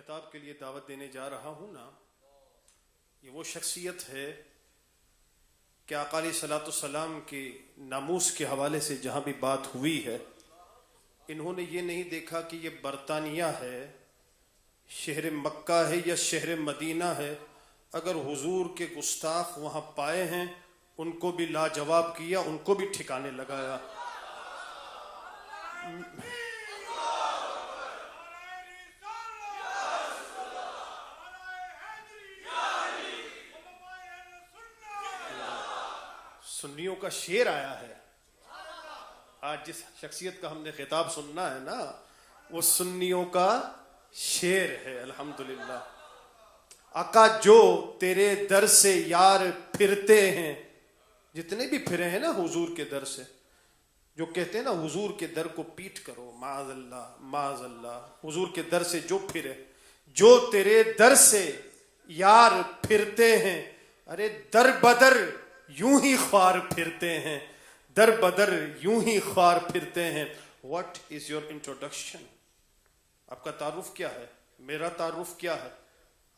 خطاب کے لیے دعوت دینے جا رہا ہوں نا، یہ وہ شخصیت ہے کہ آقا علیہ الصلوۃ والسلام کے ناموس کے حوالے سے جہاں بھی بات ہوئی ہے، انہوں نے یہ نہیں دیکھا کہ یہ برطانیہ ہے، شہر مکہ ہے یا شہر مدینہ ہے۔ اگر حضور کے گستاخ وہاں پائے ہیں، ان کو بھی لاجواب کیا، ان کو بھی ٹھکانے لگایا۔ سنیوں کا شعر آیا ہے، آج جس شخصیت کا ہم نے خطاب سننا ہے نا، وہ سنیوں کا شعر ہے۔ الحمدللہ آقا جو تیرے در سے یار پھرتے ہیں، جتنے بھی پھرے ہیں نا حضور کے در سے، جو کہتے ہیں نا حضور کے در کو پیٹ کرو، معاذ اللہ معاذ اللہ، حضور کے در سے جو پھرے، جو تیرے در سے یار پھرتے ہیں، ارے در بدر یوں ہی خوار پھرتے ہیں، در بدر یوں ہی خوار پھرتے ہیں۔ What is your introduction? آپ کا تعارف کیا ہے؟ میرا تعارف کیا ہے؟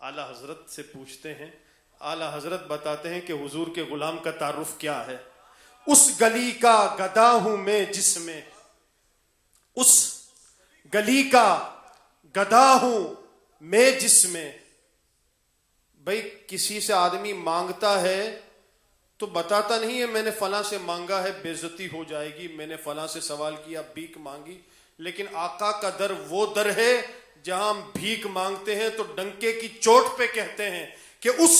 اعلیٰ حضرت سے پوچھتے ہیں، اعلیٰ حضرت بتاتے ہیں کہ حضور کے غلام کا تعارف کیا ہے۔ اس گلی کا گدا ہوں میں جس میں، اس گلی کا گدا ہوں میں جس میں، بھئی کسی سے آدمی مانگتا ہے تو بتاتا نہیں ہے میں نے فلاں سے مانگا ہے، بے عزتی ہو جائے گی، میں نے فلاں سے سوال کیا، بھیک مانگی۔ لیکن آقا کا در وہ در ہے جہاں ہم بھیک مانگتے ہیں تو ڈنکے کی چوٹ پہ کہتے ہیں کہ اس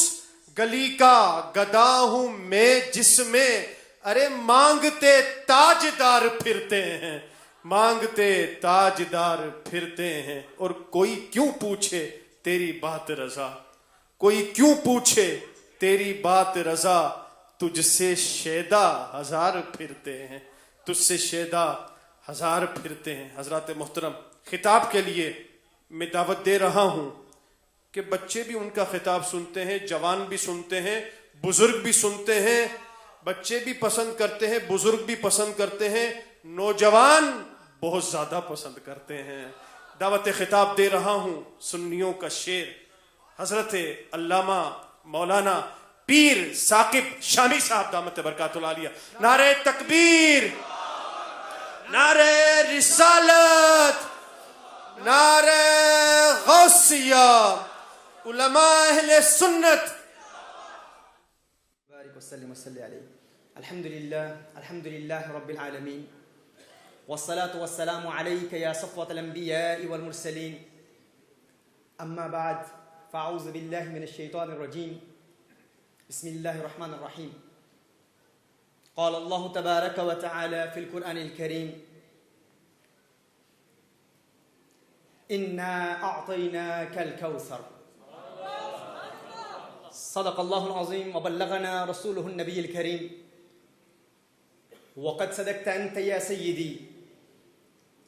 گلی کا گدا ہوں میں جس میں، ارے مانگتے تاجدار پھرتے ہیں، مانگتے تاجدار پھرتے ہیں۔ اور کوئی کیوں پوچھے تیری بات رضا، کوئی کیوں پوچھے تیری بات رضا، تجھ سے شیدا ہزار پھرتے ہیں، تجھ سے شیدا ہزار پھرتے ہیں۔ حضرات محترم، خطاب کے لیے میں دعوت دے رہا ہوں کہ بچے بھی ان کا خطاب سنتے ہیں، جوان بھی سنتے ہیں، بزرگ بھی سنتے ہیں، بچے بھی پسند کرتے ہیں، بزرگ بھی پسند کرتے ہیں، نوجوان بہت زیادہ پسند کرتے ہیں۔ دعوت خطاب دے رہا ہوں سنیوں کا شعر، حضرت علامہ مولانا پیر ثاقب شامی صاحب دامت برکاتہ العالیہ۔ نعرہ تکبیر، نعرہ رسالت، نعرہ غوثیہ، علماء اہل سنت۔ بارک وسلم وصلی علیہ۔ الحمد للہ رب العالمین، والصلاة والسلام علیک یا صفوة الانبیاء والمرسلین، اما بعد فاعوذ باللہ من الشیطان الرجیم، بسم اللہ الرحمن الرحیم۔ قال اللہ تبارک وتعالی فی القرآن الکریم، انا اعطیناک الکوثر۔ صدق اللہ العظیم وبلغنا رسوله النبی الکریم۔ وقد صدقت انت یا سیدی،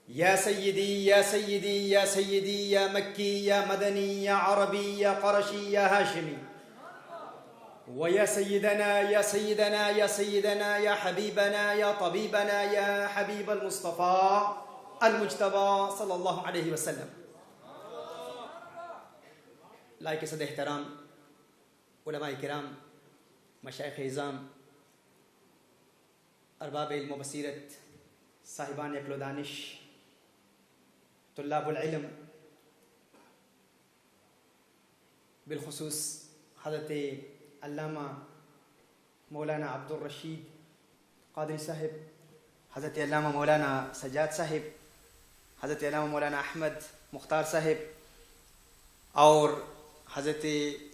یا سیدی یا سیدی یا سیدی، یا مکی یا مدنی یا عربی یا قرشی یا ہاشمی، ويا سيدنا يا سيدنا يا سيدنا يا حبيبنا يا طبيبنا يا حبيب المصطفى المجتبى صلى الله عليه وسلم۔ لائق صد احترام علماء کرام، مشائخ اعظام، ارباب علم و بصیرت، صاحبان عقل و دانش، طلاب العلم، بالخصوص حضرت علامہ مولانا عبد الرشید قادری صاحب، حضرت علامہ مولانا سجاد صاحب، حضرت علامہ مولانا احمد مختار صاحب، اور حضرت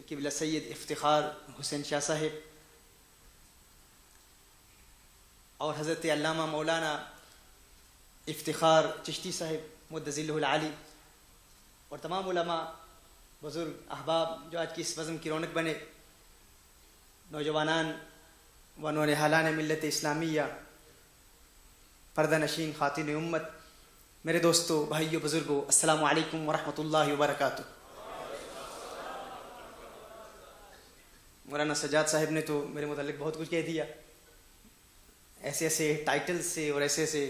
قبلہ سید افتخار حسین شاہ صاحب، اور حضرت علامہ مولانا افتخار چشتی صاحب مد ظلہ العالی، اور تمام علماء بزرگ احباب جو آج کی اس بزم کی رونق بنے، نوجوانان و نونہالان ملت اسلامیہ، پردہ نشین خواتین امت، میرے دوستو، بھائیو، بزرگو، السلام علیکم ورحمۃ اللہ وبرکاتہ۔ مولانا سجاد صاحب نے تو میرے متعلق بہت کچھ کہہ دیا، ایسے ایسے ٹائٹل سے اور ایسے ایسے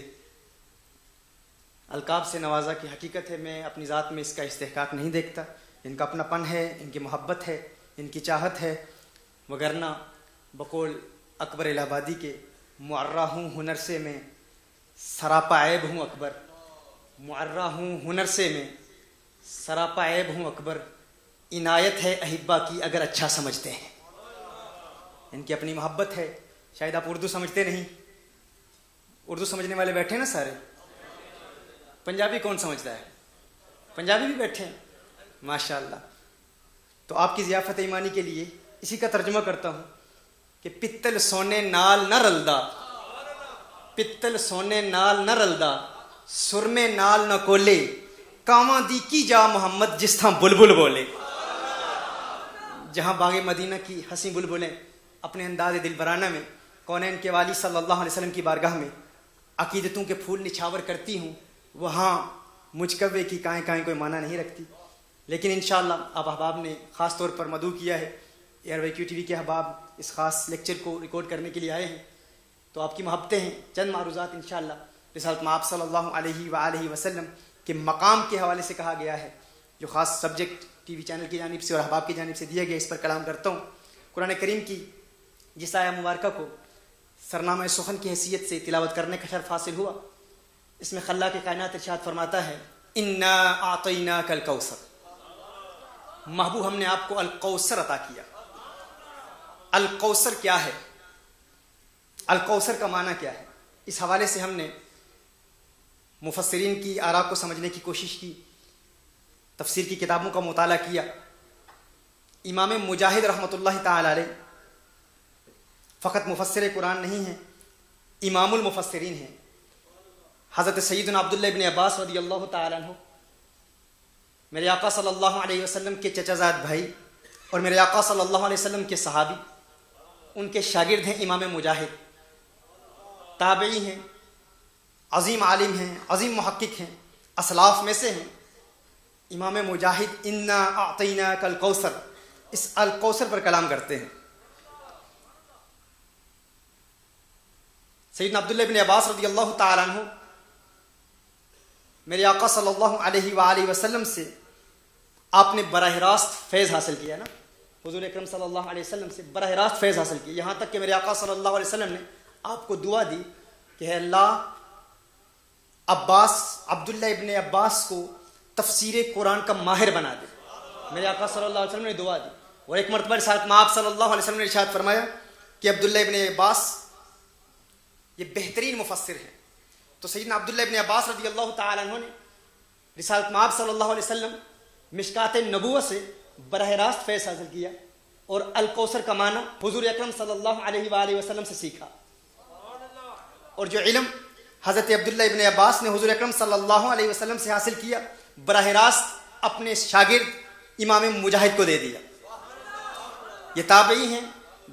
القاب سے نوازا کی حقیقت ہے، میں اپنی ذات میں اس کا استحقاق نہیں دیکھتا. ان کا اپنا پن ہے، ان کی محبت ہے، ان کی چاہت ہے، وگرنہ بقول اکبر الہ آبادی کے معرہ ہوں ہنر سے میں سراپا عیب ہوں اکبر، معرہ ہوں ہنر سے میں سراپا عیب ہوں اکبر، عنایت ہے احبا کی اگر اچھا سمجھتے ہیں. ان کی اپنی محبت ہے. شاید آپ اردو سمجھتے نہیں، اردو سمجھنے والے بیٹھے نا سارے. پنجابی کون سمجھتا ہے؟ پنجابی بھی بیٹھے ہیں ماشاء اللہ. تو آپ کی ضیافت ایمانی کے لیے اسی کا ترجمہ کرتا ہوں کہ پتل سونے نال نہ رلدا، پتل سونے نال نہ رلدا، سرمے نال نہ کولے، کاواں دی کی جا محمد جس تھاں بلبل بولے. جہاں باغ مدینہ کی ہنسی بلبلیں اپنے انداز دلبرانہ میں کونین کے والی صلی اللہ علیہ وسلم کی بارگاہ میں عقیدتوں کے پھول نچھاور کرتی ہوں، وہاں مجھ کوے کی کائیں کائیں کوئی معنی نہیں رکھتی. لیکن انشاءاللہ آپ احباب نے خاص طور پر مدعو کیا ہے، ایئر وائی کیو ٹی وی کے احباب اس خاص لیکچر کو ریکارڈ کرنے کے لیے آئے ہیں، تو آپ کی محبتیں ہیں. چند معروضات انشاءاللہ رسالت مآب صلی اللہ علیہ وآلہ وسلم کے مقام کے حوالے سے کہا گیا ہے، جو خاص سبجیکٹ ٹی وی چینل کی جانب سے اور احباب کی جانب سے دیا گیا، اس پر کلام کرتا ہوں. قرآن کریم کی جس آیہ مبارکہ کو سرنامہ سخن کی حیثیت سے تلاوت کرنے کا شرف حاصل ہوا، اس میں خلاق کائنات ارشاد فرماتا ہے انا اعطیناک الکوثر، محبوب ہم نے آپ کو الکوثر عطا کیا. الکوثر کیا ہے؟ الکوثر کا معنی کیا ہے؟ اس حوالے سے ہم نے مفسرین کی آراء کو سمجھنے کی کوشش کی، تفسیر کی کتابوں کا مطالعہ کیا. امام مجاہد رحمۃ اللہ تعالی علیہ فقط مفسر قرآن نہیں ہیں، امام المفسرین ہیں. حضرت سیدنا عبداللہ ابن عباس رضی اللہ تعالیٰ عنہ میرے آقا صلی اللہ علیہ وسلم کے چچا زاد بھائی اور میرے آقا صلی اللہ علیہ وسلم کے صحابی، ان کے شاگرد ہیں امام مجاہد. تابعی ہیں، عظیم عالم ہیں، عظیم محقق ہیں، اسلاف میں سے ہیں. امام مجاہد انا اعطیناک الکوثر، اس الکوثر پر کلام کرتے ہیں. سیدنا عبداللہ ابن عباس رضی اللہ تعالیٰ عنہ میرے آقا صلی اللہ علیہ وآلہ وسلم سے آپ نے براہ راست فیض حاصل کیا نا، حضور اکرم صلی اللہ علیہ وسلم سے براہ راست فیض حاصل کیا. یہاں تک کہ میرے آقا صلی اللہ علیہ وسلم نے آپ کو دعا دی کہ اے اللہ عبداللہ ابن عباس کو تفسیر قرآن کا ماہر بنا دے. میرے آقا صلی اللہ علیہ وسلم نے دعا دی. اور ایک مرتبہ رسالت مآب صلی اللہ علیہ وسلم نے ارشاد فرمایا کہ عبداللہ ابن عباس یہ بہترین مفسر ہیں. تو سیدنا عبداللہ ابن عباس رضی اللہ تعالیٰ عنہ نے رسالت مآب صلی اللہ علیہ وسلم مشکات نبوت سے براہ راست فیض حاصل کیا اور الکوثر کا معنی حضور اکرم صلی اللہ علیہ وآلہ وسلم سے سیکھا. اور جو علم حضرت عبداللہ ابن عباس نے حضور اکرم صلی اللہ علیہ وسلم سے حاصل کیا، براہ راست اپنے شاگرد امام مجاہد کو دے دیا. یہ تابعی ہیں.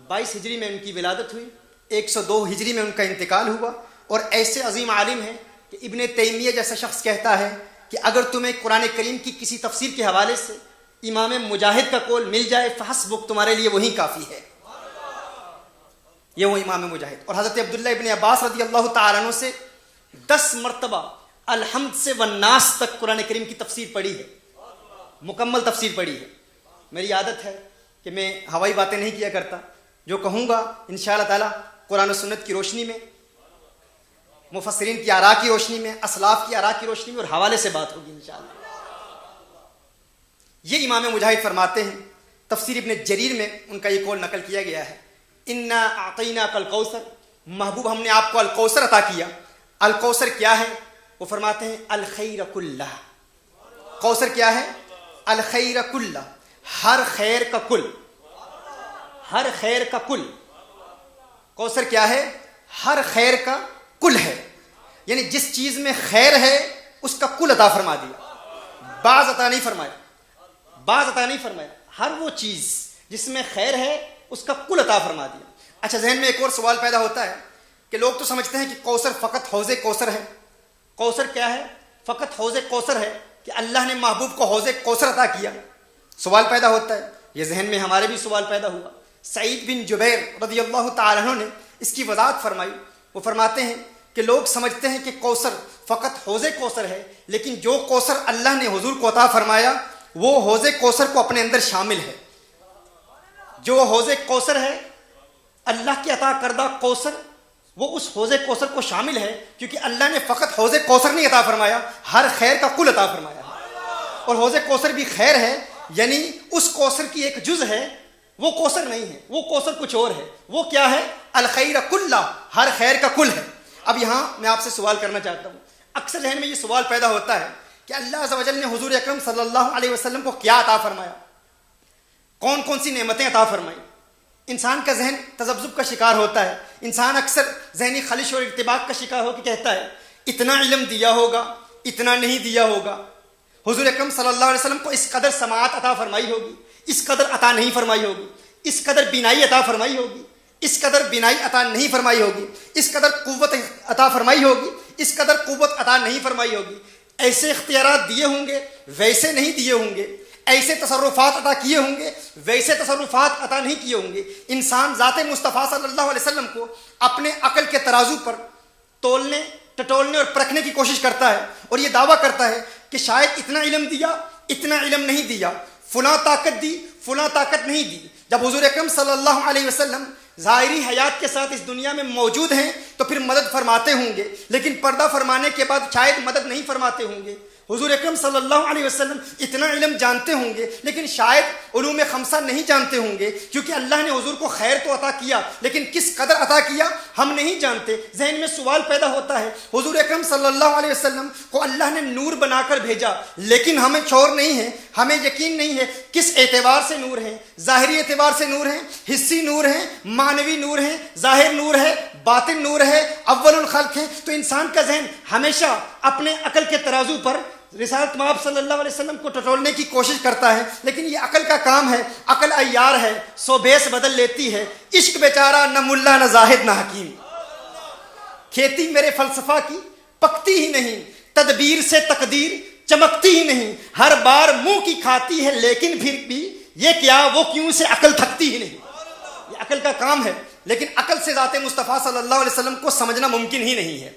22 ہجری میں ان کی ولادت ہوئی، 102 ہجری میں ان کا انتقال ہوا. اور ایسے عظیم عالم ہیں کہ ابن تیمیہ جیسا شخص کہتا ہے کہ اگر تمہیں قرآن کریم کی کسی تفسیر کے حوالے سے امام مجاہد کا قول مل جائے فحسبک، تمہارے لیے وہی کافی ہے. یہ وہ امام مجاہد. اور حضرت عبداللہ ابن عباس رضی اللہ تعالیٰ عنہ سے 10 مرتبہ الحمد سے والناس تک قرآن کریم کی تفسیر پڑھی ہے، مکمل تفسیر پڑھی ہے. میری عادت ہے کہ میں ہوائی باتیں نہیں کیا کرتا، جو کہوں گا انشاءاللہ تعالی قرآن و سنت کی روشنی میں، مفسرین کی آراء کی روشنی میں، اسلاف کی آراء کی روشنی میں اور حوالے سے بات ہوگی انشاءاللہ. یہ امام مجاہد فرماتے ہیں، تفسیر ابن جریر میں ان کا یہ قول نقل کیا گیا ہے، انا اعطیناک الکوثر، محبوب ہم نے آپ کو الکوثر عطا کیا. الکوثر کیا ہے؟ وہ فرماتے ہیں الخیر کلہ. کوثر کیا ہے؟ الخیر کلہ، ہر خیر کا کل، ہر خیر کا کل. کوثر کیا ہے؟ ہر خیر کا کل ہے، یعنی جس چیز میں خیر ہے اس کا کل عطا فرما دیا، بعض عطا نہیں فرمایا، بعض عطا نہیں فرمایا. ہر وہ چیز جس میں خیر ہے اس کا کل عطا فرما دیا. اچھا، ذہن میں ایک اور سوال پیدا ہوتا ہے کہ لوگ تو سمجھتے ہیں کہ کوثر فقط حوض کوثر ہے. کوثر کیا ہے؟ فقط حوض کوثر ہے کہ اللہ نے محبوب کو حوض کوثر عطا کیا. سوال پیدا ہوتا ہے، یہ ذہن میں ہمارے بھی سوال پیدا ہوا. سعید بن جبیر رضی اللہ تعالیٰ عنہ نے اس کی وضاحت فرمائی. وہ فرماتے ہیں کہ لوگ سمجھتے ہیں کہ کوثر فقط حوض کوثر ہے، لیکن جو کوثر اللہ نے حضور کو عطا فرمایا وہ حوض کوثر کو اپنے اندر شامل ہے۔ جو حوض کوثر ہے اللہ کی عطا کردہ کوثر، وہ اس حوض کوثر کو شامل ہے، کیونکہ اللہ نے فقط حوض کوثر نہیں عطا فرمایا، ہر خیر کا کل عطا فرمایا ہے۔ اور حوض کوثر بھی خیر ہے، یعنی اس کوثر کی ایک جز ہے، وہ کوثر نہیں ہے، وہ کوثر کچھ اور ہے۔ وہ کیا ہے؟ الخیر کلہ، ہر خیر کا کل ہے۔ اب یہاں میں آپ سے سوال کرنا چاہتا ہوں، اکثر ذہن میں یہ سوال پیدا ہوتا ہے کہ اللہ عز و جل نے حضور اکرم صلی اللہ علیہ وسلم کو کیا عطا فرمایا، کون کون سی نعمتیں عطا فرمائی۔ انسان کا ذہن تذبذب کا شکار ہوتا ہے، انسان اکثر ذہنی خلش اور ارتباک کا شکار ہو کے کہتا ہے اتنا علم دیا ہوگا، اتنا نہیں دیا ہوگا۔ حضور اکرم صلی اللہ علیہ وسلم کو اس قدر سماعت عطا فرمائی ہوگی، اس قدر عطا نہیں فرمائی ہوگی، اس قدر بینائی عطا فرمائی ہوگی، اس قدر بینائی عطا نہیں فرمائی ہوگی، اس قدر قوت عطا فرمائی ہوگی، اس قدر قوت عطا نہیں فرمائی ہوگی۔ ایسے اختیارات دیے ہوں گے، ویسے نہیں دیے ہوں گے، ایسے تصرفات عطا کیے ہوں گے، ویسے تصرفات عطا نہیں کیے ہوں گے۔ انسان ذات مصطفیٰ صلی اللہ علیہ وسلم کو اپنے عقل کے ترازو پر تولنے، ٹٹولنے اور پرکھنے کی کوشش کرتا ہے، اور یہ دعویٰ کرتا ہے کہ شاید اتنا علم دیا، اتنا علم نہیں دیا، فلاں طاقت دی، فلاں طاقت نہیں دی۔ جب حضور اکرم صلی اللہ علیہ وسلم ظاہری حیات کے ساتھ اس دنیا میں موجود ہیں تو پھر مدد فرماتے ہوں گے، لیکن پردہ فرمانے کے بعد شاید مدد نہیں فرماتے ہوں گے۔ حضور اکرم صلی اللہ علیہ وسلم اتنا علم جانتے ہوں گے، لیکن شاید علوم خمسہ نہیں جانتے ہوں گے، کیونکہ اللہ نے حضور کو خیر تو عطا کیا، لیکن کس قدر عطا کیا ہم نہیں جانتے۔ ذہن میں سوال پیدا ہوتا ہے، حضور اکرم صلی اللہ علیہ وسلم کو اللہ نے نور بنا کر بھیجا، لیکن ہمیں شعور نہیں ہے، ہمیں یقین نہیں ہے کس اعتبار سے نور ہیں۔ ظاہری اعتبار سے نور ہیں، حسی نور ہیں، معنوی نور ہیں، ظاہر نور ہے، باطن نور ہے، اول الخلق ہے۔ تو انسان کا ذہن ہمیشہ اپنے عقل کے ترازو پر رسالت مآب صلی اللہ علیہ وسلم کو ٹٹولنے کی کوشش کرتا ہے، لیکن یہ عقل کا کام ہے، عقل عیار ہے، سو بیس بدل لیتی ہے۔ عشق بیچارہ نہ ملا نہ زاہد نہ حکیم، کھیتی میرے فلسفہ کی پکتی ہی نہیں، تدبیر سے تقدیر چمکتی ہی نہیں، ہر بار منہ کی کھاتی ہے لیکن پھر بھی یہ کیا وہ کیوں سے عقل تھکتی ہی نہیں۔ یہ عقل کا کام ہے، لیکن عقل سے ذات مصطفیٰ صلی اللہ علیہ وسلم کو سمجھنا ممکن ہی نہیں ہے۔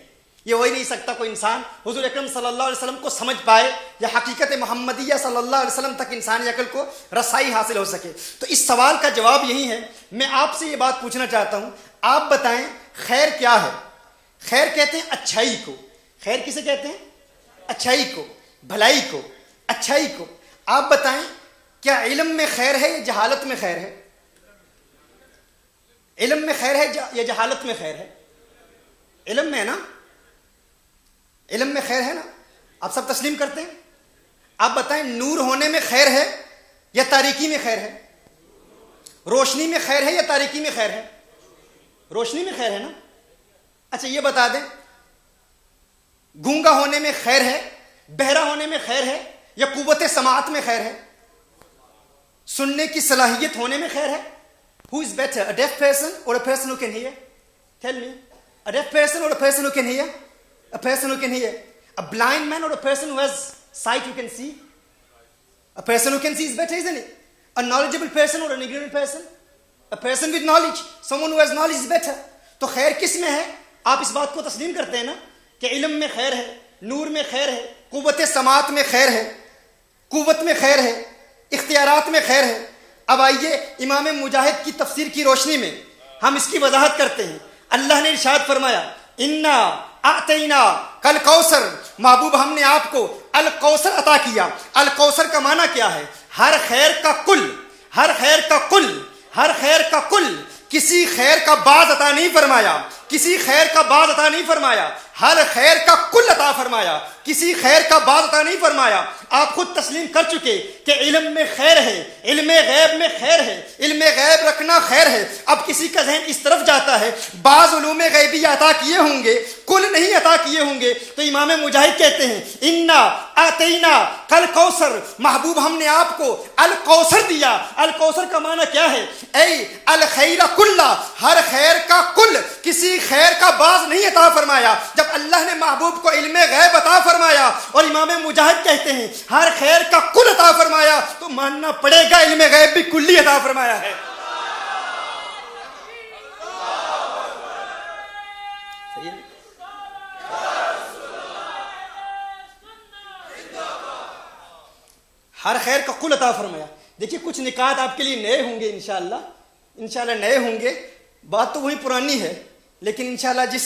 یہ ہو ہی نہیں سکتا کوئی انسان حضور اکرم صلی اللہ علیہ وسلم کو سمجھ پائے یا حقیقت محمدیہ صلی اللہ علیہ وسلم تک انسانی عقل کو رسائی حاصل ہو سکے۔ تو اس سوال کا جواب یہی ہے، میں آپ سے یہ بات پوچھنا چاہتا ہوں، آپ بتائیں خیر کیا ہے؟ خیر کہتے ہیں اچھائی کو۔ خیر کسے کہتے ہیں؟ اچھائی کو، بھلائی کو، اچھائی کو۔ آپ بتائیں کیا علم میں خیر ہے یا جہالت میں خیر ہے؟ علم میں خیر ہے یا جہالت میں خیر ہے؟ علم میں ہے نا، علم میں خیر ہے نا، آپ سب تسلیم کرتے ہیں۔ آپ بتائیں نور ہونے میں خیر ہے یا تاریکی میں خیر ہے؟ روشنی میں خیر ہے یا تاریکی میں خیر ہے؟ روشنی میں خیر ہے نا۔ اچھا یہ بتا دیں گونگا ہونے میں خیر ہے، بہرا ہونے میں خیر ہے یا قوت سماعت میں خیر ہے؟ سننے کی صلاحیت ہونے میں خیر ہے؟ Who is better, a deaf person or a person who can hear? Tell me. A deaf person or a person who can hear? A person who can hear. A blind man or a person who has sight who can see? A person who can see is better, isn't it? A knowledgeable person or an ignorant person? A person with knowledge. Someone who has knowledge is better. تو خیر کس میں ہے؟ آپ اس بات کو تسلیم کرتے ہیں نا کہ علم میں خیر ہے، نور میں خیر ہے، قوت سماعت میں خیر ہے، قوت میں خیر ہے، اختیارات میں خیر ہے۔ اب آئیے امام مجاہد کی تفسیر کی روشنی میں ہم اس کی وضاحت کرتے ہیں۔ اللہ نے ارشاد فرمایا انا اعطینا کل کوثر، محبوب ہم نے آپ کو الکوثر عطا کیا۔ الکوثر کا معنی کیا ہے؟ ہر خیر کا کل، ہر خیر کا کل، ہر خیر کا کل۔ کسی خیر کا بعض عطا نہیں فرمایا، کسی خیر کا بعض عطا نہیں فرمایا، ہر خیر کا کل عطا فرمایا، کسی خیر کا بعض عطا نہیں فرمایا۔ آپ خود تسلیم کر چکے کہ علم میں خیر ہے، علم غیب میں خیر ہے، علم غیب رکھنا خیر ہے۔ اب کسی کا ذہن اس طرف جاتا ہے بعض علوم غیبی عطا کیے ہوں گے، کل نہیں عطا کیے ہوں گے، تو امام مجاہد کہتے ہیں انا اعطینا کل کوثر، محبوب ہم نے آپ کو الکوثر دیا۔ الکوثر کا معنی کیا ہے؟ اے الخیر کلہ، ہر خیر کا کل، کسی خیر کا بعض نہیں عطا فرمایا۔ جب اللہ نے محبوب کو علم غیب عطا فرمایا اور امام مجاہد کہتے ہیں ہر خیر کا کل عطا فرمایا، تو ماننا پڑے گا علم غیب بھی کلی عطا فرمایا ہے۔ ہر خیر کا کل عطا فرمایا. دیکھیے کچھ نکات آپ کے لیے نئے ہوں گے انشاءاللہ نئے ہوں گے. بات تو وہی پرانی ہے لیکن انشاءاللہ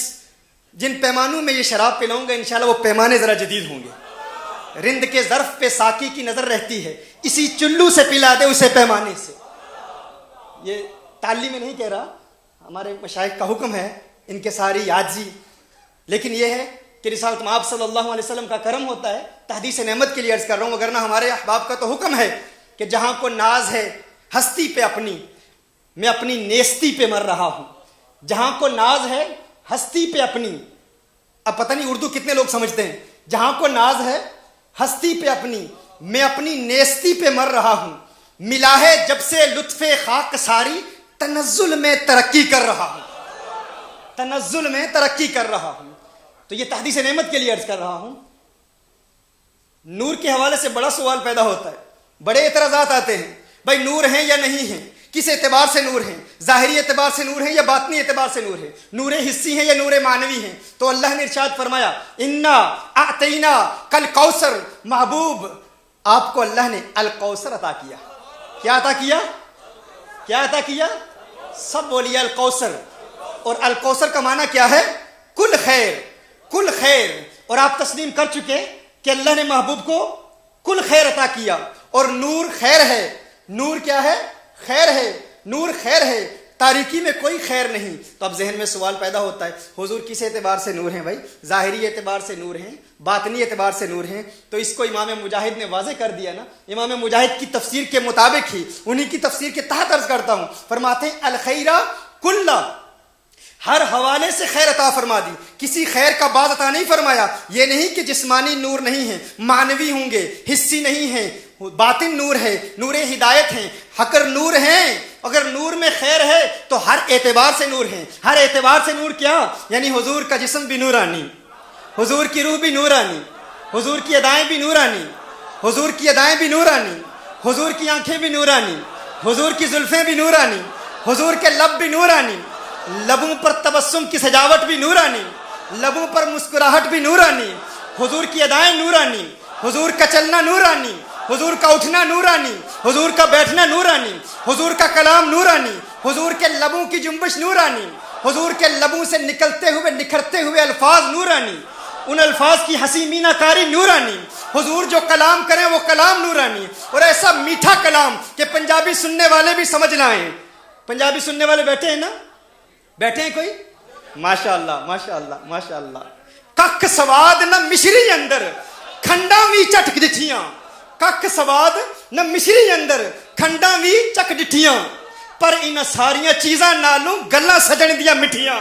جن پیمانوں میں یہ شراب پلاؤں گا انشاءاللہ وہ پیمانے ذرا جدید ہوں گے. رند کے ظرف پہ ساقی کی نظر رہتی ہے, اسی چلو سے پلا دے اسے پیمانے سے. یہ تعلیم میں نہیں کہہ رہا, ہمارے مشائخ کا حکم ہے, ان کے ساری عاجزی. لیکن یہ ہے کہ رسالت مآب صلی اللہ علیہ وسلم کا کرم ہوتا ہے. تحدیث نعمت کے لیے عرض کر رہا ہوں, وگرنہ ہمارے احباب کا تو حکم ہے کہ جہاں کو ناز ہے ہستی پہ اپنی, میں اپنی نیستی پہ مر رہا ہوں. جہاں کو ناز ہے ہستی پہ اپنی, اب پتہ نہیں اردو کتنے لوگ سمجھتے ہیں. جہاں کو ناز ہے ہستی پہ اپنی, میں اپنی نیستی پہ مر رہا ہوں. ملا ہے جب سے لطف خاک ساری, تنزل میں ترقی کر رہا ہوں. تنزل میں ترقی کر رہا ہوں. تو یہ تحدیث نعمت کے لیے عرض کر رہا ہوں. نور کے حوالے سے بڑا سوال پیدا ہوتا ہے, بڑے اعتراضات آتے ہیں. بھائی نور ہیں یا نہیں ہیں, کس اعتبار سے نور ہیں, ظاہری اعتبار سے نور ہیں یا باطنی اعتبار سے نور ہیں, نور حسی ہیں یا نور معنوی ہیں. تو اللہ نے ارشاد فرمایا انا اعطینا کل کوثر, محبوب آپ کو اللہ نے الکوثر عطا کیا. کیا عطا کیا؟ کیا عطا کیا؟ سب بولیے الکوثر. اور الکوثر کا معنی کیا ہے؟ کل خیر, کل خیر. اور آپ تسلیم کر چکے کہ اللہ نے محبوب کو کل خیر عطا کیا. اور نور خیر ہے. نور کیا ہے؟ خیر ہے. نور خیر ہے, تاریکی میں کوئی خیر نہیں. تو اب ذہن میں سوال پیدا ہوتا ہے, حضور کس اعتبار سے نور ہیں بھائی؟ ظاہری اعتبار سے نور ہیں, باطنی اعتبار سے نور ہیں. تو اس کو امام مجاہد نے واضح کر دیا نا. امام مجاہد کی تفسیر کے مطابق ہی, انہی کی تفسیر کے تحت عرض کرتا ہوں, فرماتے ہیں الخیرہ کلہ, ہر حوالے سے خیر عطا فرما دی. کسی خیر کا بعض عطا نہیں فرمایا. یہ نہیں کہ جسمانی نور نہیں ہے, معنوی ہوں گے, حسی نہیں ہیں, باطن نور ہے, نور ہدایت ہیں. اگر نور ہیں, اگر نور میں خیر ہے تو ہر اعتبار سے نور ہیں. ہر اعتبار سے نور کیا؟ یعنی حضور کا جسم بھی نورانی, حضور کی روح بھی نورانی, حضور کی ادائیں بھی نورانی, حضور کی ادائیں بھی نورانی, حضور کی آنکھیں بھی نورانی, حضور کی زلفیں بھی نورانی, حضور کے لب بھی نورانی, لبوں پر تبسم کی سجاوٹ بھی نورانی, لبوں پر مسکراہٹ بھی نورانی, حضور کی ادائیں نورانی, حضور کا چلنا نورانی, حضور کا اٹھنا نورانی, حضور کا بیٹھنا نورانی, حضور کا کلام نورانی, حضور کے لبوں کی جنبش نورانی, حضور کے لبوں سے نکلتے ہوئے نکھرتے ہوئے الفاظ نورانی, ان الفاظ کی حسی مینہ کاری نورانی. حضور جو کلام کریں وہ کلام نورانی, اور ایسا میٹھا کلام کہ پنجابی سننے والے بھی سمجھ لائیں. پنجابی سننے والے بیٹھے ہیں نا, بیٹھے ہیں کوئی؟ ماشاءاللہ ماشاءاللہ ماشاءاللہ. کک سواد نہ مشری اندر کھنڈا وی چٹک ڈٹھیاں, کک سواد نہ مشری اندر کھنڈا وی چک ڈٹھیاں, پر ان ساریاں چیزاں نالوں گلاں سجن دیا مٹھیاں.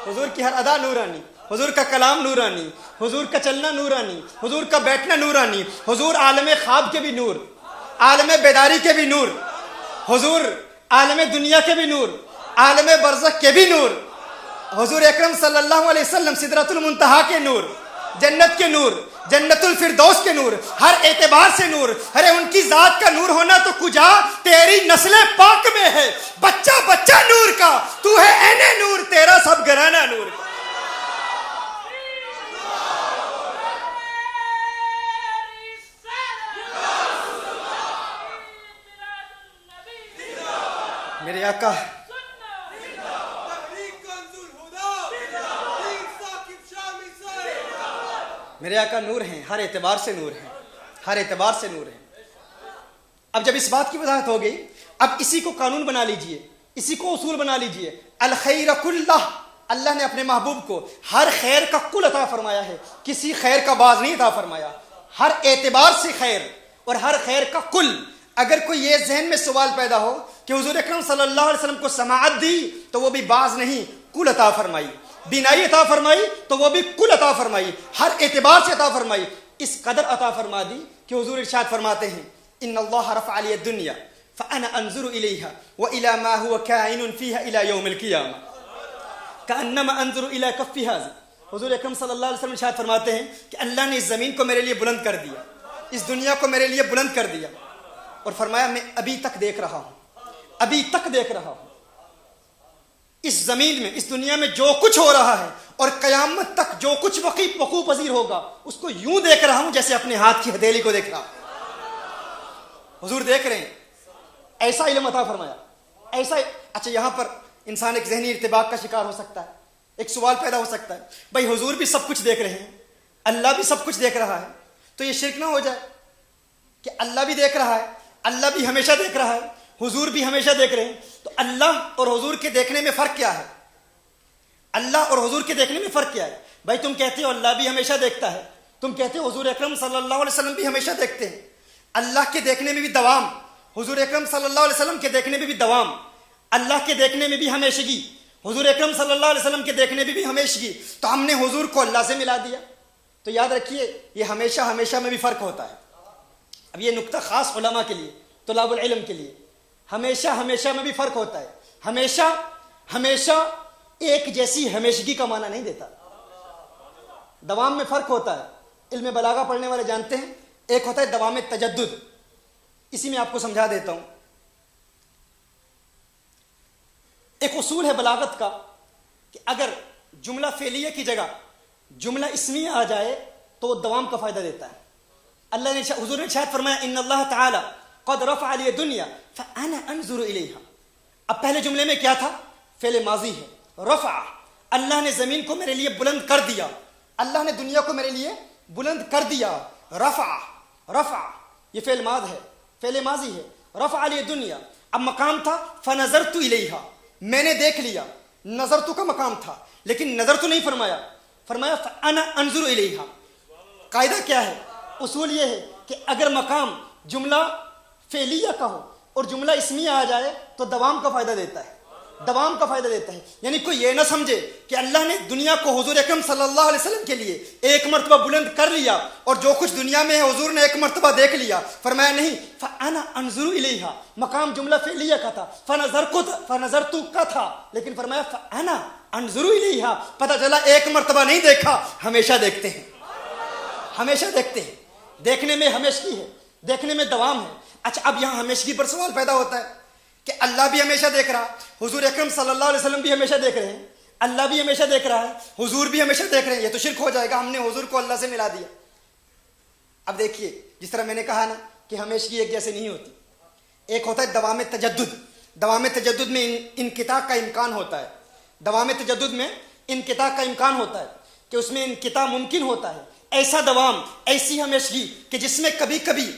حضور کی ہر ادا نورانی, حضور کا کلام نورانی, حضور کا چلنا نورانی, حضور کا بیٹھنا نورانی, حضور عالم خواب کے بھی نور, عالم بیداری کے بھی نور, حضور عالم دنیا کے بھی نور, عالم برزخ کے بھی نور, حضور اکرم صلی اللہ علیہ وسلم سدرۃ المنتہا کے نور, جنت کے نور, جنت الفردوس کے نور, ہر اعتبار سے نور. ارے ان کی ذات کا نور ہونا تو کجا تیری نسل پاک میں ہے. بچہ بچہ نور کا, تو ہے اینے نور, تیرا سب گھرانہ نور کا. میرے آقا میرے آقا نور ہیں, ہر اعتبار سے نور ہیں, ہر اعتبار سے نور ہیں. اب جب اس بات کی وضاحت ہو گئی, اب اسی کو قانون بنا لیجئے, اسی کو اصول بنا لیجئے. الخیر کلہ, اللہ نے اپنے محبوب کو ہر خیر کا کل عطا فرمایا ہے, کسی خیر کا بعض نہیں عطا فرمایا. ہر اعتبار سے خیر اور ہر خیر کا کل. اگر کوئی یہ ذہن میں سوال پیدا ہو کہ حضور اکرم صلی اللہ علیہ وسلم کو سماعت دی تو وہ بھی بعض نہیں کل عطا فرمائی, بینائی عطا فرمائی تو وہ بھی کل عطا فرمائی, ہر اعتبار سے عطا فرمائی. اس قدر عطا فرما دی کہ حضور ارشاد فرماتے ہیں ان اللہ رفع علی الدنیا فانا انظر الیہا والى ما هو کائن فیہا الى یوم القیامہ کانما انظر الى کف هذا. حضور اکرم صلی اللہ علیہ وسلم ارشاد فرماتے ہیں کہ اللہ نے اس زمین کو میرے لیے بلند کر دیا, اس دنیا کو میرے لیے بلند کر دیا, اور فرمایا میں ابھی تک دیکھ رہا ہوں, ابھی تک دیکھ رہا ہوں اس زمین میں, اس دنیا میں جو کچھ ہو رہا ہے, اور قیامت تک جو کچھ وقوع پذیر ہوگا اس کو یوں دیکھ رہا ہوں جیسے اپنے ہاتھ کی ہتھیلی کو دیکھ رہا ہوں. حضور دیکھ رہے ہیں، ایسا علم عطا فرمایا، ایسا۔ اچھا یہاں پر انسان ایک ذہنی ارتباک کا شکار ہو سکتا ہے، ایک سوال پیدا ہو سکتا ہے، بھائی حضور بھی سب کچھ دیکھ رہے ہیں، اللہ بھی سب کچھ دیکھ رہا ہے، تو یہ شرک نہ ہو جائے کہ اللہ بھی دیکھ رہا ہے، اللہ بھی ہمیشہ دیکھ رہا ہے، حضور بھی ہمیشہ دیکھ رہے ہیں، تو اللہ اور حضور کے دیکھنے میں فرق کیا ہے؟ اللہ اور حضور کے دیکھنے میں فرق کیا ہے؟ بھائی تم کہتے ہو اللہ بھی ہمیشہ دیکھتا ہے، تم کہتے ہو حضور اکرم صلی اللہ علیہ وسلم بھی ہمیشہ دیکھتے ہیں، اللہ کے دیکھنے میں بھی دوام، حضور اکرم صلی اللہ علیہ وسلم کے دیکھنے میں بھی دوام، اللہ کے دیکھنے میں بھی ہمیشگی، حضور اکرم صلی اللہ علیہ وسلم کے دیکھنے میں بھی ہمیشگی، تو ہم نے حضور کو اللہ سے ملا دیا۔ تو یاد رکھیے یہ ہمیشہ ہمیشہ میں بھی فرق ہوتا ہے۔ اب یہ نقطہ خاص علماء کے لیے، طلاب العلم کے لیے، ہمیشہ ہمیشہ میں بھی فرق ہوتا ہے۔ ہمیشہ ہمیشہ ایک جیسی ہمیشگی کا معنی نہیں دیتا، دوام میں فرق ہوتا ہے۔ علم بلاغہ پڑھنے والے جانتے ہیں، ایک ہوتا ہے دوام تجدد، اسی میں آپ کو سمجھا دیتا ہوں۔ ایک اصول ہے بلاغت کا کہ اگر جملہ فعلیہ کی جگہ جملہ اسمیہ آ جائے تو وہ دوام کا فائدہ دیتا ہے۔ اللہ نے حضور نے ارشاد فرمایا ان اللہ تعالی قد رفع لی الدنیا فانا انظر الیہا۔ اب پہلے جملے میں کیا تھا؟ فعل ماضی ہے، رفع، اللہ نے زمین کو میرے لیے بلند کر دیا، اللہ نے دنیا کو میرے لیے بلند کر دیا۔ رفع، رفع یہ فعل ماض ہے، فعل ماضی ہے، رفع لی الدنیا۔ اب مقام تھا فنظرت الیہا، میں نے دیکھ لیا، نظر تو کا مقام تھا لیکن نظر تو نہیں فرمایا، فرمایا فانا انظر الیہا۔ قاعدہ کیا ہے؟ اصول یہ ہے کہ اگر مقام جملہ فعلیہ کا ہو اور جملہ اسمیہ آ جائے تو دوام کا فائدہ دیتا ہے، دوام کا فائدہ دیتا ہے۔ یعنی کوئی یہ نہ سمجھے کہ اللہ نے دنیا کو حضور اکرم صلی اللہ علیہ وسلم کے لیے ایک مرتبہ بلند کر لیا اور جو کچھ دنیا میں ہے حضور نے ایک مرتبہ دیکھ لیا، فرمایا نہیں، فانا انظر الیہا، مقام جملہ فعلیہ کا تھا، فنظرت کا تھا، لیکن فرمایا فانا انظر الیہا، پتہ چلا ایک مرتبہ نہیں دیکھا، ہمیشہ دیکھتے ہیں، ہمیشہ دیکھتے ہیں، دیکھنے میں ہمیشگی ہے، دیکھنے میں دوام ہے۔ اچھا اب یہاں ہمیشگی پر سوال پیدا ہوتا ہے کہ اللہ بھی ہمیشہ دیکھ رہا، حضور اکرم صلی اللہ علیہ وسلم بھی ہمیشہ دیکھ رہے ہیں، اللہ بھی ہمیشہ دیکھ رہا ہے، حضور بھی ہمیشہ دیکھ رہے ہیں، یہ تو شرک ہو جائے گا، ہم نے حضور کو اللہ سے ملا دیا۔ اب دیکھیے جس طرح میں نے کہا نا کہ ہمیشگی ایک جیسے نہیں ہوتی، ایک ہوتا ہے دوام تجدد، دوام تجدد میں انقطاع کا امکان ہوتا ہے، دوام تجدد میں انقطاع کا امکان ہوتا ہے کہ اس میں انقطاع ممکن ہوتا ہے، ایسا دوام، ایسی ہمیشگی کہ جس میں کبھی کبھی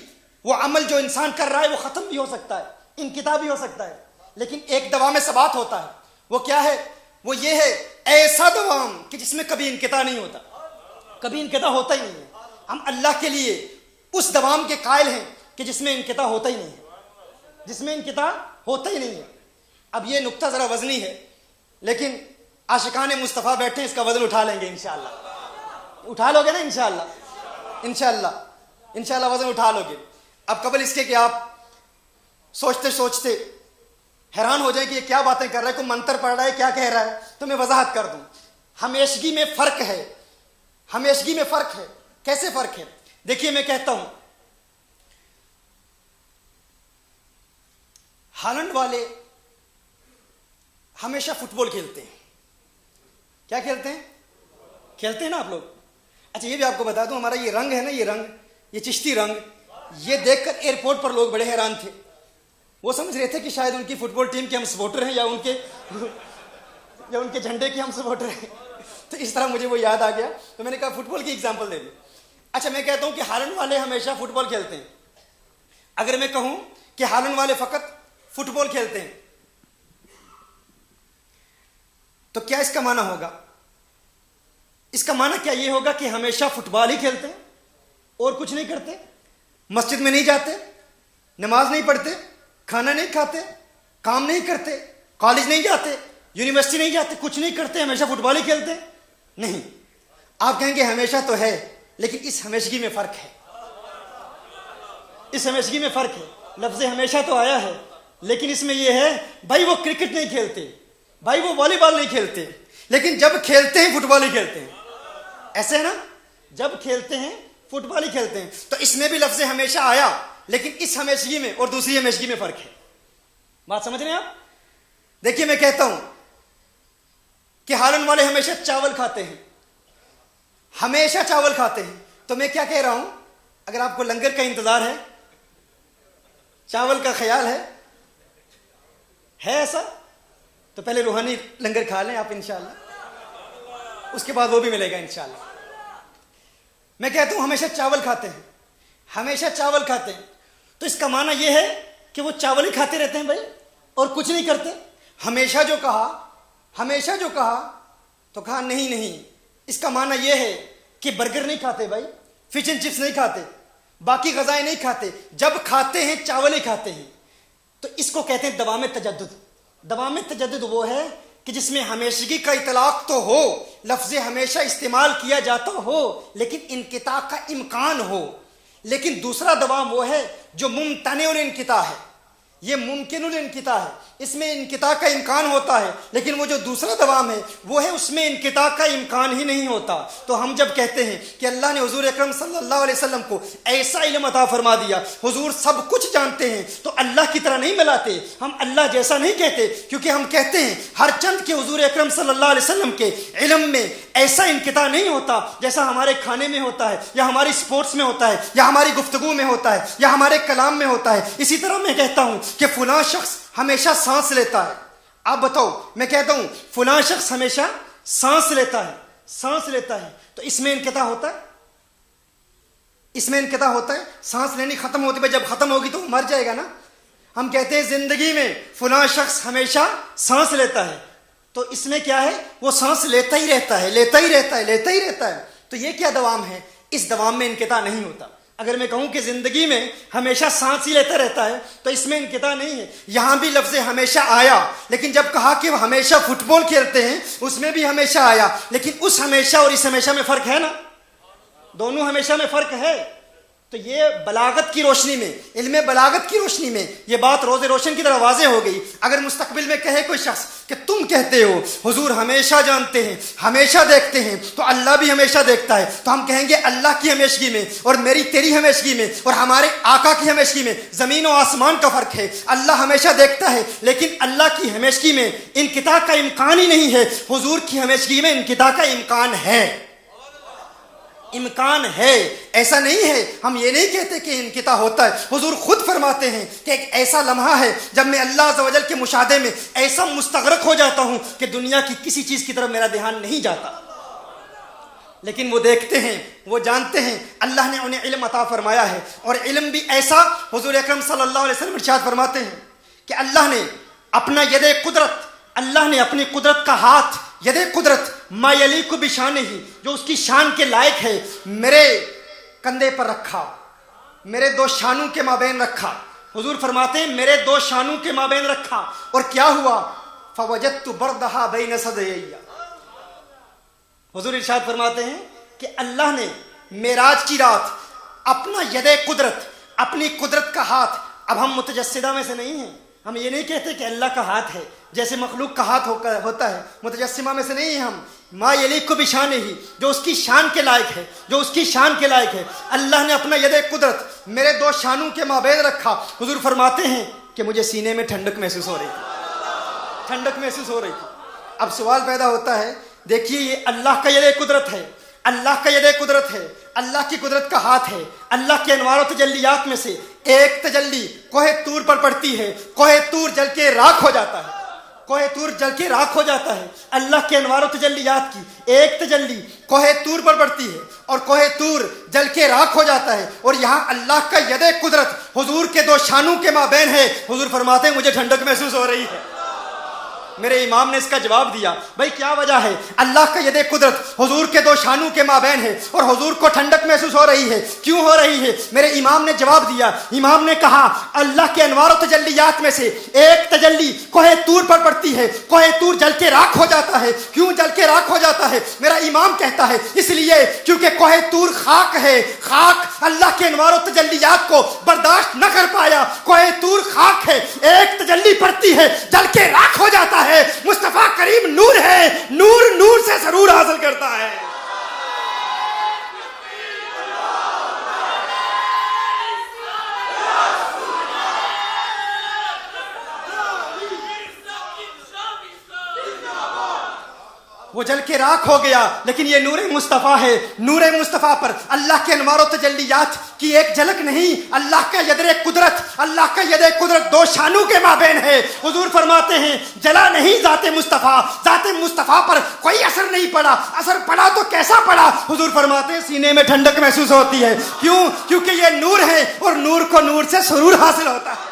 وہ عمل جو انسان کر رہا ہے وہ ختم بھی ہو سکتا ہے، انقطاع بھی ہو سکتا ہے، لیکن ایک دوام ثبات ہوتا ہے، وہ کیا ہے؟ وہ یہ ہے ایسا دوام کہ جس میں کبھی انقطاع نہیں ہوتا، کبھی انقطاع ہوتا ہی نہیں ہے۔ ہم اللہ کے لیے اس دوام کے قائل ہیں کہ جس میں انقطاع ہوتا ہی نہیں ہے، جس میں انقطاع ہوتا ہی نہیں ہے۔ اب یہ نقطہ ذرا وزنی ہے لیکن عاشقان مصطفیٰ بیٹھے اس کا وزن اٹھا لیں گے انشاءاللہ، اٹھا لو گے نا انشاءاللہ، انشاءاللہ انشاءاللہ وزن اٹھا لو گے۔ اب قبل اس کے کہ آپ سوچتے سوچتے حیران ہو جائیں کہ یہ کیا باتیں کر رہا ہے، کوئی منتر پڑھ رہا ہے، کیا کہہ رہا ہے، تو میں وضاحت کر دوں۔ ہمیشگی میں فرق ہے، ہمیشگی میں فرق ہے۔ کیسے فرق ہے؟ دیکھیے میں کہتا ہوں ہالینڈ والے ہمیشہ فٹ بال کھیلتے ہیں، کیا کھیلتے ہیں؟ کھیلتے ہیں نا آپ لوگ۔ اچھا یہ بھی آپ کو بتا دوں، ہمارا یہ رنگ ہے نا، یہ رنگ، یہ چشتی رنگ، یہ دیکھ کر ایئرپورٹ پر لوگ بڑے حیران تھے، وہ سمجھ رہے تھے کہ شاید ان کی فٹ بال ٹیم کے ہم سپورٹر ہیں یا ان کے جھنڈے کے ہم سپورٹر ہیں۔ تو اس طرح مجھے وہ یاد آ گیا تو میں نے کہا فٹ بال کی ایگزامپل دے دوں۔ اچھا میں کہتا ہوں کہ ہالینڈ والے ہمیشہ فٹ بال کھیلتے ہیں، اگر میں کہوں کہ ہالینڈ والے فقط فٹ بال کھیلتے ہیں تو کیا اس کا معنی ہوگا؟ اس کا معنی کیا یہ ہوگا کہ ہمیشہ فٹ بال ہی کھیلتے ہیں اور کچھ نہیں کرتے، مسجد میں نہیں جاتے، نماز نہیں پڑھتے، کھانا نہیں کھاتے، کام نہیں کرتے، کالج نہیں جاتے، یونیورسٹی نہیں جاتے، کچھ نہیں کرتے، ہمیشہ فٹ بال ہی کھیلتے؟ نہیں، آپ کہیں گے ہمیشہ تو ہے لیکن اس ہمیشگی میں فرق ہے، اس ہمیشگی میں فرق ہے۔ لفظ ہمیشہ تو آیا ہے لیکن اس میں یہ ہے بھائی وہ کرکٹ نہیں کھیلتے، بھائی وہ والی بال نہیں کھیلتے، لیکن جب کھیلتے ہیں فٹ بال ہی کھیلتے ہیں، ایسے ہے نا، جب کھیلتے ہیں فٹ بال ہی کھیلتے ہیں۔ تو اس میں بھی لفظ ہمیشہ آیا لیکن اس ہمیشگی میں اور دوسری ہمیشگی میں فرق ہے۔ بات سمجھ رہے ہیں آپ؟ دیکھیے میں کہتا ہوں کہ ہالینڈ والے ہمیشہ چاول کھاتے ہیں، ہمیشہ چاول کھاتے ہیں، تو میں کیا کہہ رہا ہوں؟ اگر آپ کو لنگر کا انتظار ہے چاول کا خیال ہے ایسا؟ تو پہلے روحانی لنگر کھا لیں آپ انشاءاللہ، اس کے بعد وہ بھی ملے گا انشاءاللہ۔ میں کہتا ہوں ہمیشہ چاول کھاتے ہیں، ہمیشہ چاول کھاتے ہیں، تو اس کا معنی یہ ہے کہ وہ چاول ہی کھاتے رہتے ہیں بھائی اور کچھ نہیں کرتے؟ ہمیشہ جو کہا تو کہا نہیں، اس کا معنی یہ ہے کہ برگر نہیں کھاتے بھائی، فش اینڈ چپس نہیں کھاتے، باقی غذائیں نہیں کھاتے، جب کھاتے ہیں چاول ہی کھاتے ہیں۔ تو اس کو کہتے ہیں دوام تجدد۔ دوام تجدد وہ ہے کہ جس میں ہمیشگی کا اطلاق تو ہو، لفظ ہمیشہ استعمال کیا جاتا ہو لیکن انقطاع کا امکان ہو، لیکن دوسرا دوام وہ ہے جو ممتنع الانقطاع ہے، یہ ممکن الانقطاع ہے، اس میں انقطاع کا امکان ہوتا ہے، لیکن وہ جو دوسرا دوام ہے وہ ہے اس میں انقطاع کا امکان ہی نہیں ہوتا۔ تو ہم جب کہتے ہیں کہ اللہ نے حضور اکرم صلی اللہ علیہ وسلم کو ایسا علم عطا فرما دیا، حضور سب کچھ جانتے ہیں، تو اللہ کی طرح نہیں ملاتے، ہم اللہ جیسا نہیں کہتے، کیونکہ ہم کہتے ہیں ہر چند کے حضور اکرم صلی اللہ علیہ وسلم کے علم میں ایسا انقطاع نہیں ہوتا جیسا ہمارے کھانے میں ہوتا ہے، یا ہماری سپورٹس میں ہوتا ہے، یا ہماری گفتگو میں ہوتا ہے، یا ہمارے کلام میں ہوتا ہے۔ اسی طرح میں کہتا ہوں کہ فلاں شخص ہمیشہ سانس لیتا ہے، آپ بتاؤ، میں کہتا ہوں فلاں شخص ہمیشہ سانس لیتا ہے، تو اس میں انقطاع ہوتا ہے؟ اس میں انقطاع ہوتا ہے؟ سانس لینی ختم ہوتی ہے، جب ختم ہوگی تو وہ مر جائے گا نا۔ ہم کہتے ہیں زندگی میں فلاں شخص ہمیشہ سانس لیتا ہے، تو اس میں کیا ہے؟ وہ سانس لیتا ہی رہتا ہے۔ تو یہ کیا دوام ہے؟ اس دوام میں انقطاع نہیں ہوتا۔ اگر میں کہوں کہ زندگی میں ہمیشہ سانس ہی لیتا رہتا ہے تو اس میں انقطاع نہیں ہے۔ یہاں بھی لفظ ہمیشہ آیا، لیکن جب کہا کہ وہ ہمیشہ فٹ بال کھیلتے ہیں اس میں بھی ہمیشہ آیا، لیکن اس ہمیشہ اور اس ہمیشہ میں فرق ہے نا، دونوں ہمیشہ میں فرق ہے۔ تو یہ بلاغت کی روشنی میں، علم بلاغت کی روشنی میں یہ بات روز روشن کی طرح واضح ہو گئی۔ اگر مستقبل میں کہے کوئی شخص کہ تم کہتے ہو حضور ہمیشہ جانتے ہیں، ہمیشہ دیکھتے ہیں، تو اللہ بھی ہمیشہ دیکھتا ہے، تو ہم کہیں گے اللہ کی ہمیشگی میں اور میری تیری ہمیشگی میں اور ہمارے آقا کی ہمیشگی میں زمین و آسمان کا فرق ہے۔ اللہ ہمیشہ دیکھتا ہے لیکن اللہ کی ہمیشگی میں انقطاع کا امکان ہی نہیں ہے، حضور کی ہمیشگی میں انقطاع کا امکان ہے۔ ایسا نہیں ہے، ہم یہ نہیں کہتے کہ انقطاع ہوتا ہے۔ حضور خود فرماتے ہیں کہ ایک ایسا لمحہ ہے جب میں اللہ عز و جل کے مشاہدے میں ایسا مستغرق ہو جاتا ہوں کہ دنیا کی کسی چیز کی طرف میرا دھیان نہیں جاتا، لیکن وہ دیکھتے ہیں، وہ جانتے ہیں، اللہ نے انہیں علم عطا فرمایا ہے، اور علم بھی ایسا۔ حضور اکرم صلی اللہ علیہ وسلم ارشاد فرماتے ہیں کہ اللہ نے اپنا اللہ نے اپنی قدرت کا ہاتھ، ید قدرت ما یلیق بشانہ ہی، جو اس کی شان کے لائق ہے، میرے کندھے پر رکھا، میرے دو شانوں کے مابین رکھا۔ حضور فرماتے ہیں میرے دو شانوں کے مابین رکھا، اور کیا ہوا؟ فوجدت بردھا بین ثدیی۔ حضور ارشاد فرماتے ہیں کہ اللہ نے معراج کی رات اپنا ید قدرت، اپنی قدرت کا ہاتھ، اب ہم متجسدہ میں سے نہیں ہیں، ہم یہ نہیں کہتے کہ اللہ کا ہاتھ ہے جیسے مخلوق کا ہاتھ ہوتا ہے، متجسمہ میں سے نہیں ہیں ہم۔ ما یلیق بشانہ ہی، جو اس کی شان کے لائق ہے، اللہ نے اپنا ید قدرت میرے دو شانوں کے مابین رکھا۔ حضور فرماتے ہیں کہ مجھے سینے میں ٹھنڈک محسوس ہو رہی تھی۔ اب سوال پیدا ہوتا ہے، دیکھیے یہ اللہ کا ید قدرت ہے، اللہ کی قدرت کا ہاتھ ہے، اللہ کے انوار و تجلیات میں سے ایک تجلی کوہ طور پر پڑتی ہے، کوہ طور جل کے راکھ ہو جاتا ہے، اللہ کے انوار و تجلیات کی ایک تجلی کوہ طور پر پڑتی ہے اور کوہ طور جل کے راکھ ہو جاتا ہے، اور یہاں اللہ کا ید قدرت حضور کے دو شانوں کے مابین ہے۔ حضور فرماتے ہیں مجھے ٹھنڈک محسوس ہو رہی ہے۔ میرے امام نے اس کا جواب دیا، بھائی کیا وجہ ہے؟ اللہ کا ید قدرت حضور کے دو شانوں کے مابین ہے اور حضور کو ٹھنڈک محسوس ہو رہی ہے، کیوں ہو رہی ہے؟ میرے امام نے جواب دیا، امام نے کہا اللہ کے انوار و تجلیات میں سے ایک تجلی کوہ طور پر پڑتی ہے، کوہ طور جل کے راکھ ہو جاتا ہے۔ کیوں جل کے راکھ ہو جاتا ہے؟ میرا امام کہتا ہے اس لیے کیونکہ کوہ طور خاک ہے، خاک اللہ کے انوار و تجلیات کو برداشت نہ کر پایا، کوہ طور خاک ہے، ایک تجلی پڑتی ہے جل کے راکھ ہو جاتا ہے۔ مصطفیٰ کریم نور ہے، نور سے ضرور حاصل کرتا ہے۔ وہ جل کے راکھ ہو گیا، لیکن یہ نور مصطفیٰ ہے. نور مصطفیٰ پر اللہ کے انوار و تجلیات کی ایک جھلک نہیں، اللہ کا ید قدرت، اللہ کا ید قدرت دو شانوں کے مابین ہے. حضور فرماتے ہیں جلا نہیں ذات مصطفیٰ، ذات مصطفیٰ پر کوئی اثر نہیں پڑا، اثر پڑا تو کیسا پڑا؟ حضور فرماتے ہیں سینے میں ٹھنڈک محسوس ہوتی ہے. کیوں؟ کیونکہ یہ نور ہے اور نور کو نور سے سرور حاصل ہوتا ہے.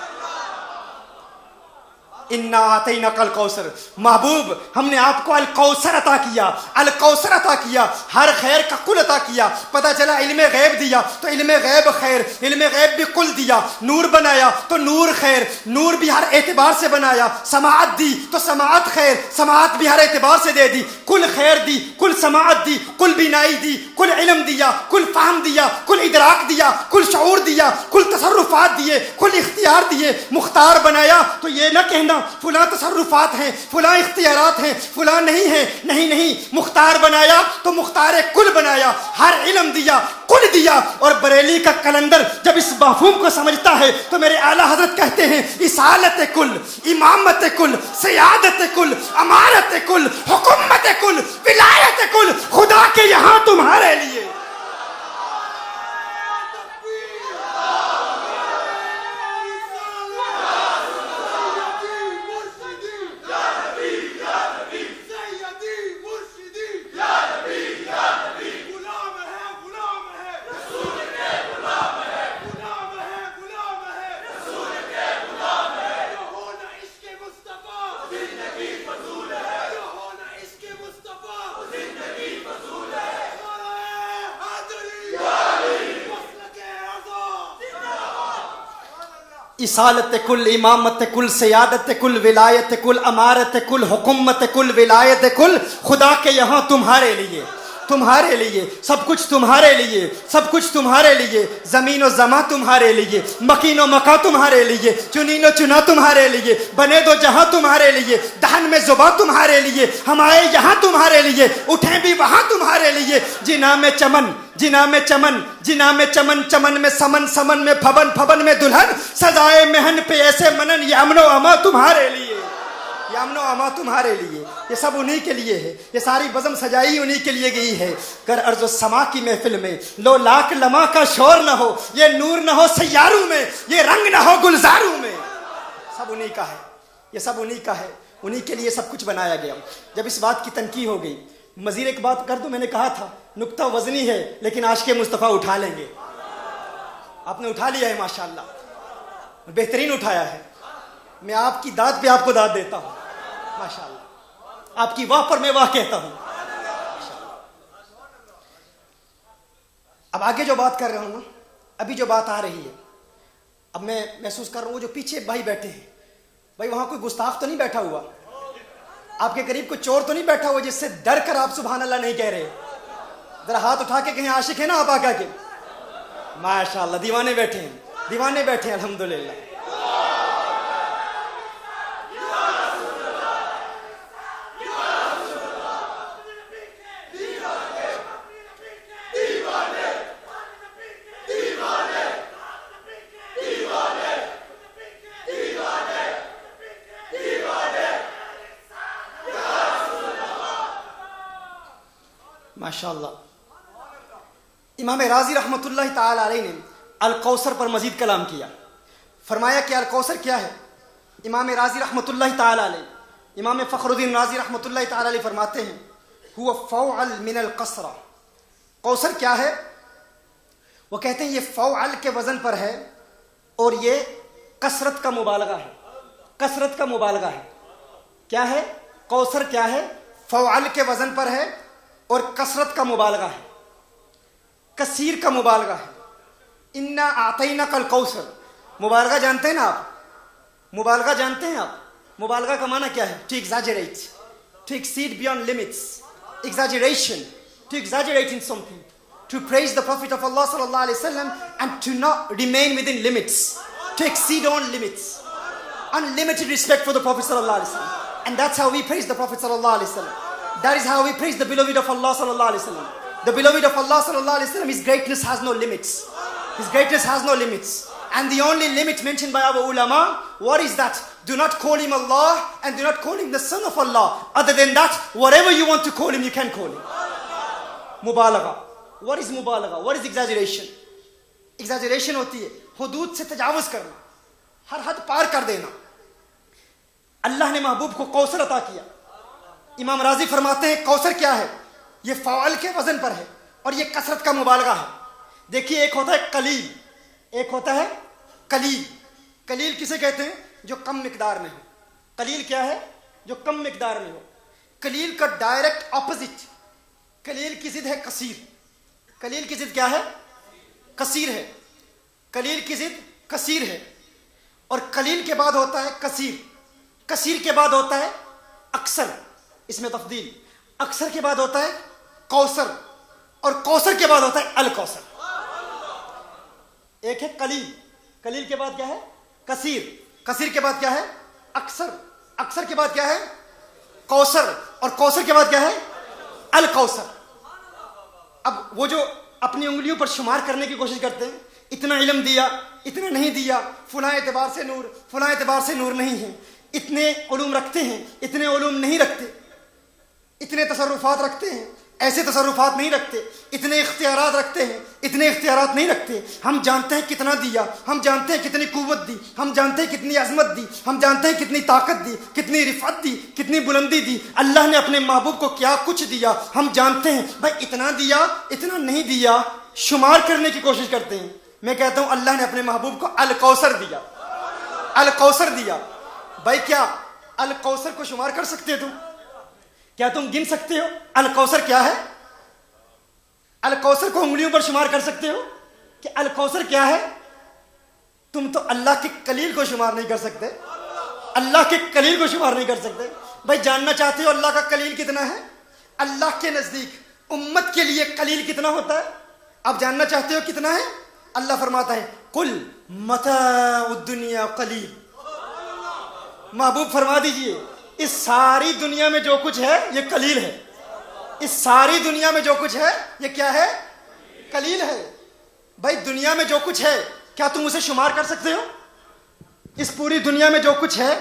انا آتیناک الکوثر، محبوب ہم نے آپ کو الکوثر عطا کیا، الکوثر عطا کیا، ہر خیر کا کل عطا کیا. پتہ چلا علم غیب دیا تو علم غیب خیر، علم غیب بھی کل دیا. نور بنایا تو نور خیر، نور بھی ہر اعتبار سے بنایا. سماعت دی تو سماعت خیر، سماعت بھی ہر اعتبار سے دے دی. کل خیر دی، کل سماعت دی، کل بینائی دی، کل علم دیا، کل فہم دیا، کل ادراک دیا، کل شعور دیا، کل تصرفات دیے، کل اختیار دیے. مختار بنایا تو یہ نہ کہنا فلاں تصرفات ہیں، فلاں اختیارات ہیں، فلاں نہیں ہیں. نہیں، مختار بنایا تو مختار کل بنایا. ہر علم دیا، کل دیا. اور بریلی کا کلندر جب اس مفہوم کو سمجھتا ہے تو میرے اعلیٰ حضرت کہتے ہیں اصالت کل، امامت کل، سیادت کل، امارت کل، حکومت کل، ولایت کل خدا کے یہاں تمہارے لیے. اصالت کل، امامت کل، سیادت کل، ولایت کل، امارت کل، حکومت کل، ولایت کل خدا کے یہاں تمہارے لیے، تمہارے لیے. سب کچھ تمہارے لیے، سب کچھ تمہارے لیے. زمین و زماں تمہارے لیے، مکین و مکا تمہارے لیے، چنین و چنا تمہارے لیے، بنے دو جہاں تمہارے لیے، دہن میں زباں تمہارے لیے، ہم آئے یہاں تمہارے لیے، اٹھیں بھی وہاں تمہارے لیے. جنا میں چمن، جنا میں چمن، جنا میں چمن، چمن میں سمن، سمن میں پھبن، پھبن میں دلہن، سزائے مہن پہ ایسے منن، یہ امن و اما تمہارے لیے، یہ امن و اما تمہارے لیے. یہ سب انہی کے لیے ہے، یہ ساری بزم سجائی انہی کے لیے گئی ہے. گر ارض و سما کی محفل میں لو لاکھ لمحہ کا شور نہ ہو، یہ نور نہ ہو سیاروں میں، یہ رنگ نہ ہو گلزاروں میں. سب انہی کا ہے، یہ سب انہی کا ہے، انہی کے لیے سب کچھ بنایا گیا. جب اس بات کی تنقید ہو گئی، مزید ایک بات کر دوں، میں نے کہا تھا نکتہ وزنی ہے لیکن عاشق مصطفیٰ اٹھا لیں گے. آپ نے اٹھا لیا ہے ماشاءاللہ، بہترین اٹھایا ہے. میں آپ کی داد پہ آپ کو داد دیتا ہوں ماشاءاللہ، آپ کی واہ پر میں واہ کہتا ہوں. اب آگے جو بات کر رہا ہوں نا، ابھی جو بات آ رہی ہے، اب میں محسوس کر رہا ہوں وہ جو پیچھے بھائی بیٹھے ہیں، بھائی وہاں کوئی گستاخ تو نہیں بیٹھا ہوا؟ آپ کے قریب کوئی چور تو نہیں بیٹھا ہوا جس سے ڈر کر آپ سبحان اللہ نہیں کہہ رہے؟ ذرا ہاتھ اٹھا کے کہیں عاشق ہے نا آپ آقا کے؟ ماشاءاللہ دیوانے بیٹھے ہیں، دیوانے بیٹھے ہیں الحمدللہ. ماشاءاللہ. امام راضی رحمۃ اللہ تعالی علیہ نے الکوثر پر مزید کلام کیا. فرمایا کہ الکوثر کیا ہے؟ امام راضی رحمۃ اللہ تعالی علیہ، امام فخر الدین راضی رحمۃ اللہ تعالی علیہ فرماتے ہیں هو فوعل من القصرہ. کوثر کیا ہے؟ وہ کہتے ہیں یہ فوعل کے وزن پر ہے اور یہ کثرت کا مبالغہ ہے، کثرت کا مبالغہ ہے. کیا ہے کوثر؟ کیا ہے؟ فوعل کے وزن پر ہے اور کثرت کا مبالغہ ہے، کثیر کا مبالغہ ہے. انا اعطیناک الکوثر، مبالغہ جانتے ہیں نا آپ؟ مبالغہ جانتے ہیں آپ؟ مبالغہ کا معنی کیا ہے؟ To exaggerate, to exceed beyond limits. Exaggeration, to exaggerate in something, to praise the prophet of Allah صلی اللہ علیہ وسلم and to not remain within limits, to exceed on limits. Unlimited respect for the prophet صلی اللہ علیہ وسلم. And that's how we praise the prophet صلی اللہ علیہ وسلم. That is how we praise the beloved of Allah sallallahu alaihi wasallam. The beloved of Allah sallallahu alaihi wasallam, his greatness has no limits. His greatness has no limits. And the only limit mentioned by our ulama, what is that? Do not call him Allah and do not call him the son of Allah. Other than that, whatever you want to call him, you can call him. Mubalagha. What is mubalagha? What is exaggeration? Exaggeration ہوتی ہے حدود سے تجاوز کرنا, ہر حد پار کر دینا. اللہ نے محبوب کو کوثر عطا کیا. امام راضی فرماتے ہیں کوثر کیا ہے؟ یہ فعال کے وزن پر ہے اور یہ کثرت کا مبالغہ ہے. دیکھیے ایک ہوتا ہے قلیل, ایک ہوتا ہے قلیل. قلیل کسے کہتے ہیں؟ جو کم مقدار میں ہو. قلیل کیا ہے؟ جو کم مقدار میں ہو. قلیل کا ڈائریکٹ اپوزٹ, قلیل کی ضد ہے کثیر. قلیل کی ضد کیا ہے؟ کثیر ہے. قلیل کی ضد کثیر ہے. اور قلیل کے بعد ہوتا ہے کثیر. کثیر کے بعد ہوتا ہے اکثر, اس میں تفضیل. اکثر کے بعد ہوتا ہے کوثر, اور کوثر کے بعد ہوتا ہے الکوثر. ایک ہے قلیل, قلیل کے بعد کیا ہے؟ کثیر. کثیر کے بعد کیا ہے؟ اکثر. اکثر کے بعد کیا ہے؟ کوثر. اور کوثر کے بعد کیا ہے؟ الکوثر. اب وہ جو اپنی انگلیوں پر شمار کرنے کی کوشش کرتے ہیں, اتنا علم دیا, اتنا نہیں دیا, فلاں اعتبار سے نور, فلاں اعتبار سے نور نہیں ہے, اتنے علوم رکھتے ہیں, اتنے علوم نہیں رکھتے, اتنے تصرفات رکھتے ہیں, ایسے تصرفات نہیں رکھتے, اتنے اختیارات رکھتے ہیں, اتنے اختیارات نہیں رکھتے. ہم جانتے ہیں کتنا دیا, ہم جانتے ہیں کتنی قوت دی, ہم جانتے ہیں کتنی عظمت دی, ہم جانتے ہیں کتنی طاقت دی, کتنی رفعت دی, کتنی بلندی دی. اللہ نے اپنے محبوب کو کیا کچھ دیا ہم جانتے ہیں. بھائی اتنا دیا, اتنا نہیں دیا, شمار کرنے کی کوشش کرتے ہیں. میں کہتا ہوں اللہ نے اپنے محبوب کو الکوثر دیا, الکوثر دیا. بھائی کیا الکوثر کو شمار کر سکتے تم؟ کیا تم گن سکتے ہو الکوثر کیا ہے؟ الکوثر کو انگلیوں پر شمار کر سکتے ہو کہ الکوثر کیا ہے؟ تم تو اللہ کے قلیل کو شمار نہیں کر سکتے, اللہ کے قلیل کو شمار نہیں کر سکتے. بھائی جاننا چاہتے ہو اللہ کا قلیل کتنا ہے؟ اللہ کے نزدیک امت کے لیے قلیل کتنا ہوتا ہے؟ آپ جاننا چاہتے ہو کتنا ہے؟ اللہ فرماتا ہے قل متاع الدنیا قلیل. محبوب فرما دیجئے اس ساری دنیا میں جو کچھ ہے یہ قلیل ہے. اس ساری دنیا میں جو کچھ ہے یہ کیا ہے؟ قلیل ہے. بھائی دنیا میں جو کچھ ہے کیا تم اسے شمار کر سکتے ہو؟ اس پوری دنیا میں جو کچھ ہے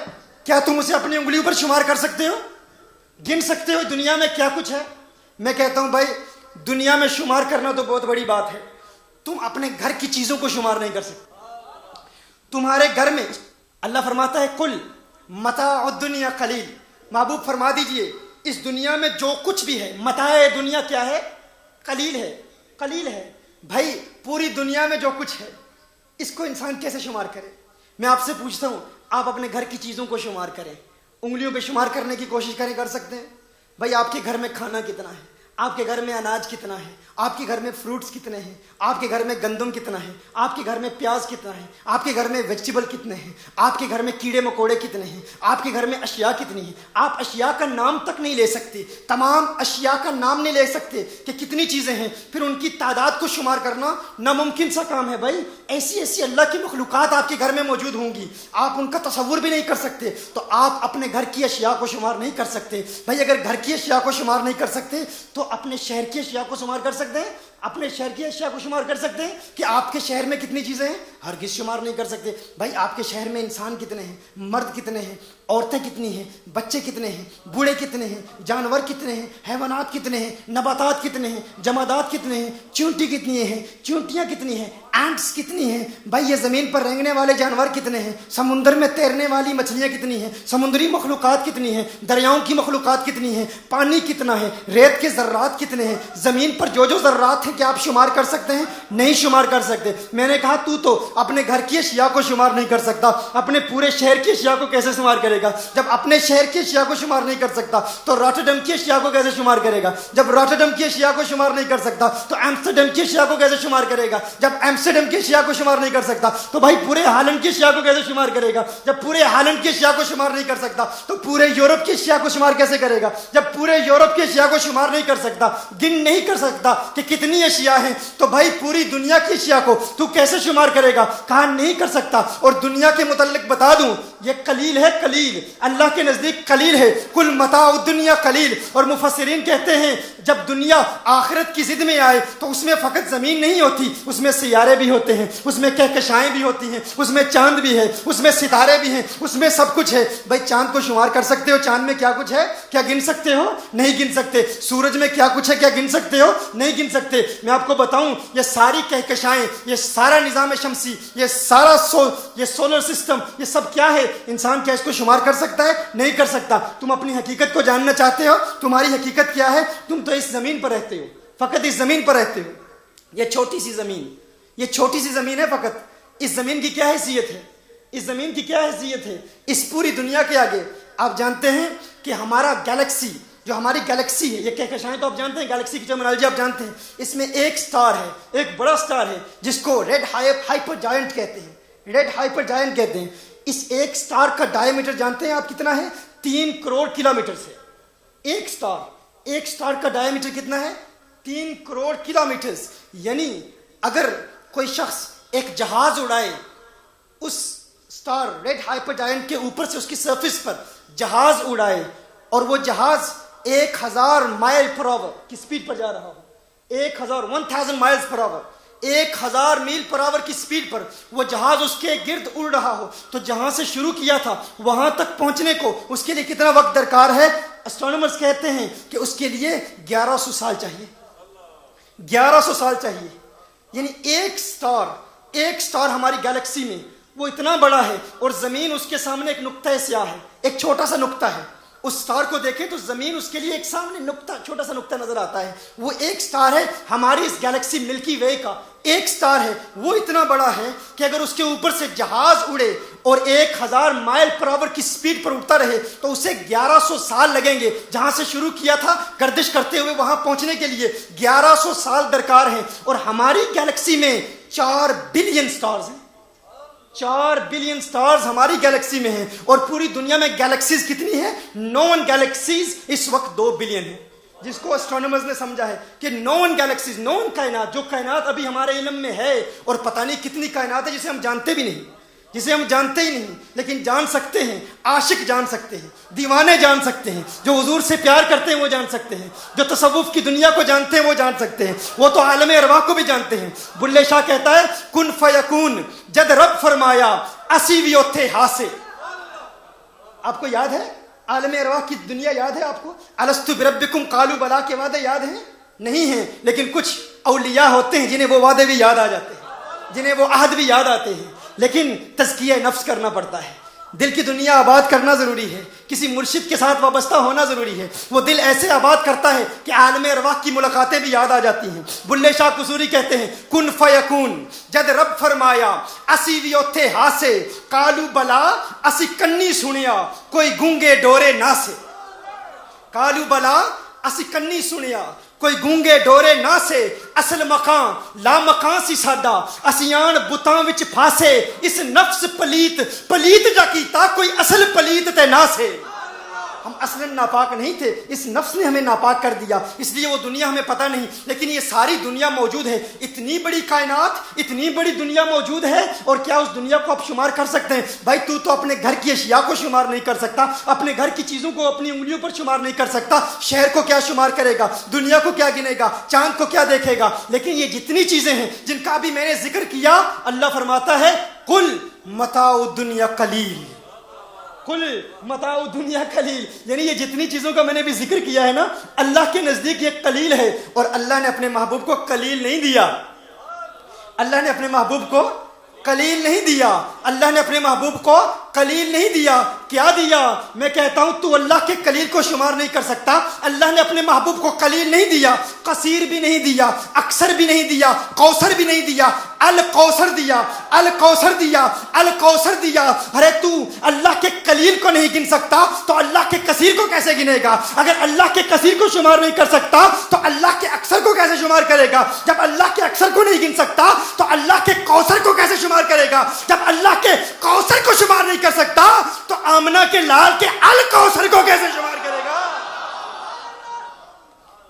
کیا تم اسے اپنی انگلیوں پر شمار کر سکتے ہو؟ گن سکتے ہو دنیا میں کیا کچھ ہے؟ میں کہتا ہوں بھائی دنیا میں شمار کرنا تو بہت بڑی بات ہے, تم اپنے گھر کی چیزوں کو شمار نہیں کر سکتے. تمہارے گھر میں اللہ فرماتا ہے کل متاع الدنیا قلیل. محبوب فرما دیجئے اس دنیا میں جو کچھ بھی ہے, متاع دنیا کیا ہے؟ قلیل ہے, قلیل ہے. بھائی پوری دنیا میں جو کچھ ہے اس کو انسان کیسے شمار کرے؟ میں آپ سے پوچھتا ہوں, آپ اپنے گھر کی چیزوں کو شمار کریں, انگلیوں پہ شمار کرنے کی کوشش کریں, کر سکتے ہیں؟ بھائی آپ کے گھر میں کھانا کتنا ہے, آپ کے گھر میں اناج کتنا ہے, آپ کے گھر میں فروٹس کتنے ہیں, آپ کے گھر میں گندم کتنا ہے, آپ کے گھر میں پیاز کتنا ہے, آپ کے گھر میں ویجیٹیبل کتنے ہیں, آپ کے گھر میں کیڑے مکوڑے کتنے ہیں, آپ کے گھر میں اشیاء کتنی ہیں. آپ اشیاء کا نام تک نہیں لے سکتے, تمام اشیاء کا نام نہیں لے سکتے کہ کتنی چیزیں ہیں, پھر ان کی تعداد کو شمار کرنا ناممکن سا کام ہے. بھائی ایسی ایسی اللہ کی مخلوقات آپ کے گھر میں موجود ہوں گی, آپ ان کا تصور بھی نہیں کر سکتے, تو آپ اپنے گھر کی اشیاء کو شمار نہیں کر سکتے. بھائی اگر گھر کی اشیاء کو شمار نہیں کر سکتے تو اپنے شہر کی اشیاء کو شمار کر سکتے ہیں؟ اپنے شہر کی اشیاء کو شمار کر سکتے ہیں کہ آپ کے شہر میں کتنی چیزیں ہیں؟ ہرگز شمار نہیں کر سکتے. بھائی آپ کے شہر میں انسان کتنے ہیں, مرد کتنے ہیں, عورتیں کتنی ہیں, بچے کتنے ہیں, بوڑھے کتنے ہیں, جانور کتنے ہیں, حیوانات کتنے ہیں, نباتات کتنے ہیں, جمادات کتنے ہیں, چونٹی کتنی ہیں, چونٹیاں کتنی ہیں, اینٹس کتنی ہیں. بھائی یہ زمین پر رینگنے والے جانور کتنے ہیں, سمندر میں تیرنے والی مچھلیاں کتنی ہیں, سمندری مخلوقات کتنی ہیں, دریاؤں کی مخلوقات کتنی ہیں, پانی کتنا ہے, ریت کے ذرات کتنے ہیں, زمین پر جو جو ذرات ہیں کیا آپ شمار کر سکتے ہیں؟ نہیں شمار کر سکتے. میں نے کہا تو اپنے گھر کی اشیاء کو شمار نہیں کر سکتا, اپنے پورے شہر کی اشیاء کو کیسے شمار کرے گا؟ جب اپنے شہر کی اشیاء کو شمار نہیں کر سکتا تو راٹرڈم کی اشیاء کو کیسے شمار کرے گا؟ جب راٹرڈم کی اشیاء کو شمار نہیں کر سکتا تو ایمسٹرڈم کی اشیاء کو کیسے شمار کرے گا؟ جب ایمسٹرڈم کی اشیاء کو شمار نہیں کر سکتا تو بھائی پورے ہالینڈ کی اشیاء کو کیسے شمار کرے گا؟ جب پورے ہالینڈ کی اشیاء کو شمار نہیں کر سکتا تو پورے یورپ کی اشیاء کو شمار کیسے کرے گا؟ جب پورے یورپ کی اشیاء کو شمار نہیں کر سکتا, گن نہیں کر سکتا کہ کتنی اشیاء ہیں, تو بھائی پوری دنیا کی اشیاء کو تو کیسے شمار کرے گا؟ کہا نہیں کر سکتا. اور دنیا کے متعلق بتا دوں, یہ قلیل ہے، قلیل اللہ کے نزدیک قلیل ہے. کل متاع الدنیا قلیل. اور مفسرین کہتے ہیں جب دنیا آخرت کی ضد میں آئے تو اس میں فقط زمین نہیں ہوتی، اس میں سیارے بھی ہوتے ہیں، اس میں کہکشائیں بھی ہوتی ہیں، اس میں چاند بھی ہے، اس میں ستارے بھی ہیں، اس میں سب کچھ ہے. بھائی چاند کو شمار کر سکتے ہو؟ چاند میں کیا کچھ ہے؟ کیا گن سکتے ہو؟ نہیں گن سکتے. سورج میں کیا کچھ ہے؟ کیا گن سکتے ہو؟ نہیں گن سکتے. میں آپ کو بتاؤں یہ ساری کہکشائیں، یہ سارا نظام شمسی، یہ سارا یہ سولر سسٹم، یہ سب کیا ہے؟ انسان کیا اس کو شمار کر سکتا ہے؟ نہیں کر سکتا. تم اپنی حقیقت کو جاننا چاہتے ہو؟ تمہاری حقیقت کیا ہے؟ تم تو اس زمین پر رہتے ہو، فقط اس زمین پر رہتے ہو. یہ چھوٹی سی زمین، یہ چھوٹی سی زمین ہے فقط. اس زمین کی کیا حیثیت ہے؟ اس زمین کی کیا حیثیت ہے اس پوری دنیا کے آگے؟ آپ جانتے ہیں کہ ہمارا گیلیکسی، جو ہماری گیلیکسی ہے، یہ کہکشائیں تو آپ جانتے ہیں، گیلیکسی کی ٹرمینالوجی آپ جانتے ہیں. اس میں ایک سٹار ہے، ایک بڑا سٹار ہے جس کو ریڈ ہائپر جائنٹ کہتے ہیں. ریڈ ہائپر جائنٹ کہتے ہیں. اس ایک سٹار کا ڈائی میٹر جانتے ہیں آپ کتنا ہے؟ 3 کروڑ کلومیٹر سے. ایک سٹار کا ڈائی میٹر کتنا ہے؟ 3 کروڑ کلومیٹر. یعنی اگر کوئی شخص ایک جہاز اڑائے اس سٹار ریڈ ہائپر جائنٹ کے اوپر سے، اس کی سرفیس پر جہاز اڑائے، اور وہ جہاز 1000 مائل پر آور کی سپیڈ پر جا رہا ہو، 1000 مائلز پر آور، 1000 میل پر آور کی سپیڈ پر وہ جہاز اس کے گرد اڑ رہا ہو، تو جہاں سے شروع کیا تھا وہاں تک پہنچنے کو اس کے لیے کتنا وقت درکار ہے؟ اسٹرونومرز کہتے ہیں کہ اس کے لیے 1100 سال چاہیے. 1100 سال چاہیے. یعنی ایک سٹار ہماری گیلیکسی میں وہ اتنا بڑا ہے، اور زمین اس کے سامنے ایک نقطہ سیاہ ہے، ایک چھوٹا سا نقطہ ہے. اس سٹار کو دیکھیں تو زمین اس کے لیے ایک سامنے نقطہ، چھوٹا سا نقطہ نظر آتا ہے. وہ ایک سٹار ہے ہماری اس گیلیکسی ملکی وے کا، ایک سٹار ہے. وہ اتنا بڑا ہے کہ اگر اس کے اوپر سے جہاز اڑے اور 1000 مائل پر آور کی سپیڈ پر اڑتا رہے تو اسے 1100 سال لگیں گے. جہاں سے شروع کیا تھا گردش کرتے ہوئے وہاں پہنچنے کے لیے 1100 سال درکار ہیں. اور ہماری گیلیکسی میں 4 بلین سٹارز ہیں. 4 بلین سٹارز ہماری گیلیکسی میں ہیں. اور پوری دنیا میں گیلیکسیز کتنی ہیں؟ نون گیلیکسیز اس وقت 2 بلین ہیں. جس کو اسٹرونومرز نے سمجھا ہے کہ نون گیلیکسیز، نون کائنات، جو کائنات ابھی ہمارے علم میں ہے، اور پتہ نہیں کتنی کائنات ہے جسے ہم جانتے بھی نہیں، جسے ہم جانتے ہی نہیں، لیکن جان سکتے ہیں. عاشق جان سکتے ہیں، دیوانے جان سکتے ہیں، جو حضور سے پیار کرتے ہیں وہ جان سکتے ہیں، جو تصوف کی دنیا کو جانتے ہیں وہ جان سکتے ہیں، وہ تو عالم ارواح کو بھی جانتے ہیں. بلے شاہ کہتا ہے کن فیکون جد رب فرمایا اسی وی اوتھے ہاسے. آپ کو یاد ہے عالم ارواح کی دنیا یاد ہے آپ کو؟ الستو بربکم قالوا بلا کے وعدے یاد ہیں؟ نہیں ہیں. لیکن کچھ اولیاء ہوتے ہیں جنہیں وہ وعدے بھی یاد آ جاتے ہیں، جنہیں وہ عہد بھی یاد آتے ہیں. لیکن تزکیہ نفس کرنا پڑتا ہے، دل کی دنیا آباد کرنا ضروری ہے، کسی مرشد کے ساتھ وابستہ ہونا ضروری ہے. وہ دل ایسے آباد کرتا ہے کہ عالم ارواح کی ملاقاتیں بھی یاد آ جاتی ہیں. بلے شاہ قصوری کہتے ہیں کن فیکون جد رب فرمایا اسی وی اوتھے ہاسے کالو بلا اسی کنی سنیا کوئی گونگے ڈورے نہ سے. کالو بلا اسی کنی سنیا کوئی گونگے ڈورے نہ سے. اصل مکان لا مکان سی ساڈا اسیان بتاں وچ پھاسے. اس نفس پلیت جا کیتا کوئی اصل پلیت تے نہ سے. ہم اصلا ناپاک نہیں تھے، اس نفس نے ہمیں ناپاک کر دیا، اس لیے وہ دنیا ہمیں پتہ نہیں. لیکن یہ ساری دنیا موجود ہے، اتنی بڑی کائنات، اتنی بڑی دنیا موجود ہے. اور کیا اس دنیا کو آپ شمار کر سکتے ہیں؟ بھائی تو اپنے گھر کی اشیاء کو شمار نہیں کر سکتا، اپنے گھر کی چیزوں کو اپنی انگلیوں پر شمار نہیں کر سکتا. شہر کو کیا شمار کرے گا؟ دنیا کو کیا گنے گا؟ چاند کو کیا دیکھے گا؟ لیکن یہ جتنی چیزیں ہیں جن کا بھی میں نے ذکر کیا، اللہ فرماتا ہے قل متاع الدنیا قلیل. کل متاع دنیا قلیل. یعنی یہ جتنی چیزوں کا میں نے بھی ذکر کیا ہے نا، اللہ کے نزدیک یہ قلیل ہے. اور اللہ نے اپنے محبوب کو قلیل نہیں دیا. اللہ نے اپنے محبوب کو قلیل نہیں دیا. اللہ نے اپنے محبوب کو قلیل نہیں دیا. کیا دیا؟ میں کہتا ہوں تو اللہ کے قلیل کو شمار نہیں کر سکتا. اللہ نے اپنے محبوب کو قلیل نہیں دیا، قصیر بھی نہیں دیا، اکثر بھی نہیں دیا، کوثر بھی نہیں دیا، الکوثر دیا، الکوثر دیا، الکوثر دیا. ارے تو اللہ کے قلیل کو نہیں گن سکتا تو اللہ کے کثیر کو کیسے گنے گا؟ اگر اللہ کے کثیر کو شمار نہیں کر سکتا تو اللہ کے اکثر کو کیسے شمار کرے گا؟ جب اللہ کے اکثر کو نہیں گن سکتا تو اللہ کے کوثر کو کیسے شمار کرے گا؟ جب اللہ کے کوثر کو شمار نہیں کر سکتا تو آمنہ کے لال کے الکوثر کو کیسے شمار کرے گا؟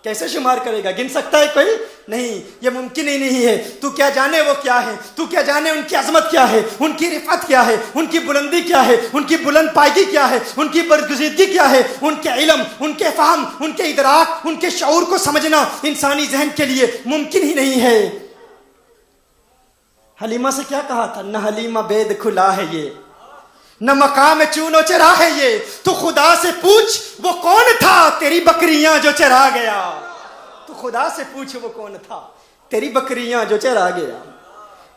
کیسے شمار کرے گا؟ گن سکتا ہے کوئی؟ نہیں، یہ ممکن ہی نہیں ہے۔ تو کیا جانے وہ کیا ہے، تو کیا جانے ان کی عظمت کیا ہے، ان کی رفعت کیا ہے، ان کی بلندی کیا ہے، ان کی بلند پائگی کیا ہے، ان کی برگزیدگی کیا ہے، ان کے علم، ان کے فہم، ان کے ادراک، ان کے شعور کو سمجھنا انسانی ذہن کے لیے ممکن ہی نہیں ہے۔ حلیمہ سے کیا کہا تھا؟ نہ حلیمہ بید کھلا ہے یہ، نہ مقام چون و چرا ہے یہ، تو خدا سے پوچھ وہ کون تھا تیری بکریاں جو چرا گیا۔ تو خدا سے پوچھ وہ کون تھا تیری بکریاں جو چرا گیا۔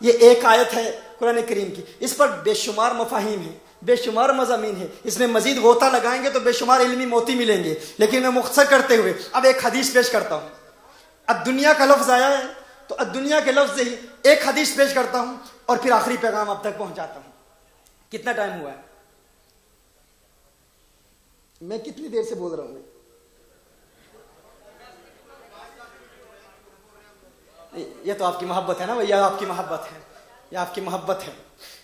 یہ ایک آیت ہے قرآن کریم کی، اس پر بے شمار مفاہیم ہیں، بے شمار مضامین ہیں، اس میں مزید غوطہ لگائیں گے تو بے شمار علمی موتی ملیں گے، لیکن میں مختصر کرتے ہوئے اب ایک حدیث پیش کرتا ہوں۔ اب دنیا کا لفظ آیا ہے تو اب دنیا کے لفظ ہی ایک حدیث پیش کرتا ہوں اور پھر آخری پیغام اب تک پہنچاتا ہوں۔ کتنا ٹائم ہوا ہے؟ میں کتنی دیر سے بول رہا ہوں؟ یہ تو آپ کی محبت ہے نا بھائی، یہ آپ کی محبت ہے، یہ آپ کی محبت ہے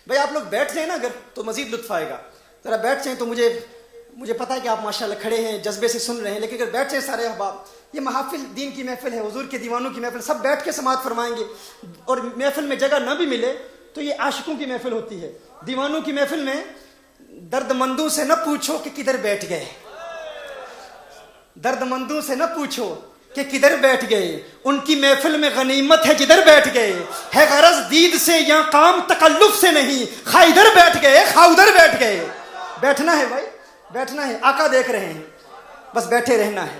بھائی۔ آپ لوگ بیٹھ جائیں نا اگر تو مزید لطف آئے گا، ذرا بیٹھ جائیں تو مجھے پتا ہے کہ آپ ماشاءاللہ کھڑے ہیں، جذبے سے سن رہے ہیں، لیکن اگر بیٹھ جائیں سارے احباب، یہ محافل دین کی محفل ہے، حضور کے دیوانوں کی محفل، سب بیٹھ کے سماعت فرمائیں گے، اور محفل میں جگہ نہ بھی ملے تو یہ عاشقوں کی محفل ہوتی ہے۔ دیوانوں کی محفل میں درد مندوں سے نہ پوچھو کہ کدھر بیٹھ گئے، درد مندوں سے نہ پوچھو کہ کدھر بیٹھ گئے، ان کی محفل میں غنیمت ہے جدھر بیٹھ گئے، ہے غرض دید سے یا کام تکلف سے نہیں، خواہ ادھر بیٹھ گئے خواہ ادھر بیٹھ گئے۔ بیٹھنا ہے بھائی، بیٹھنا ہے، آقا دیکھ رہے ہیں، بس بیٹھے رہنا ہے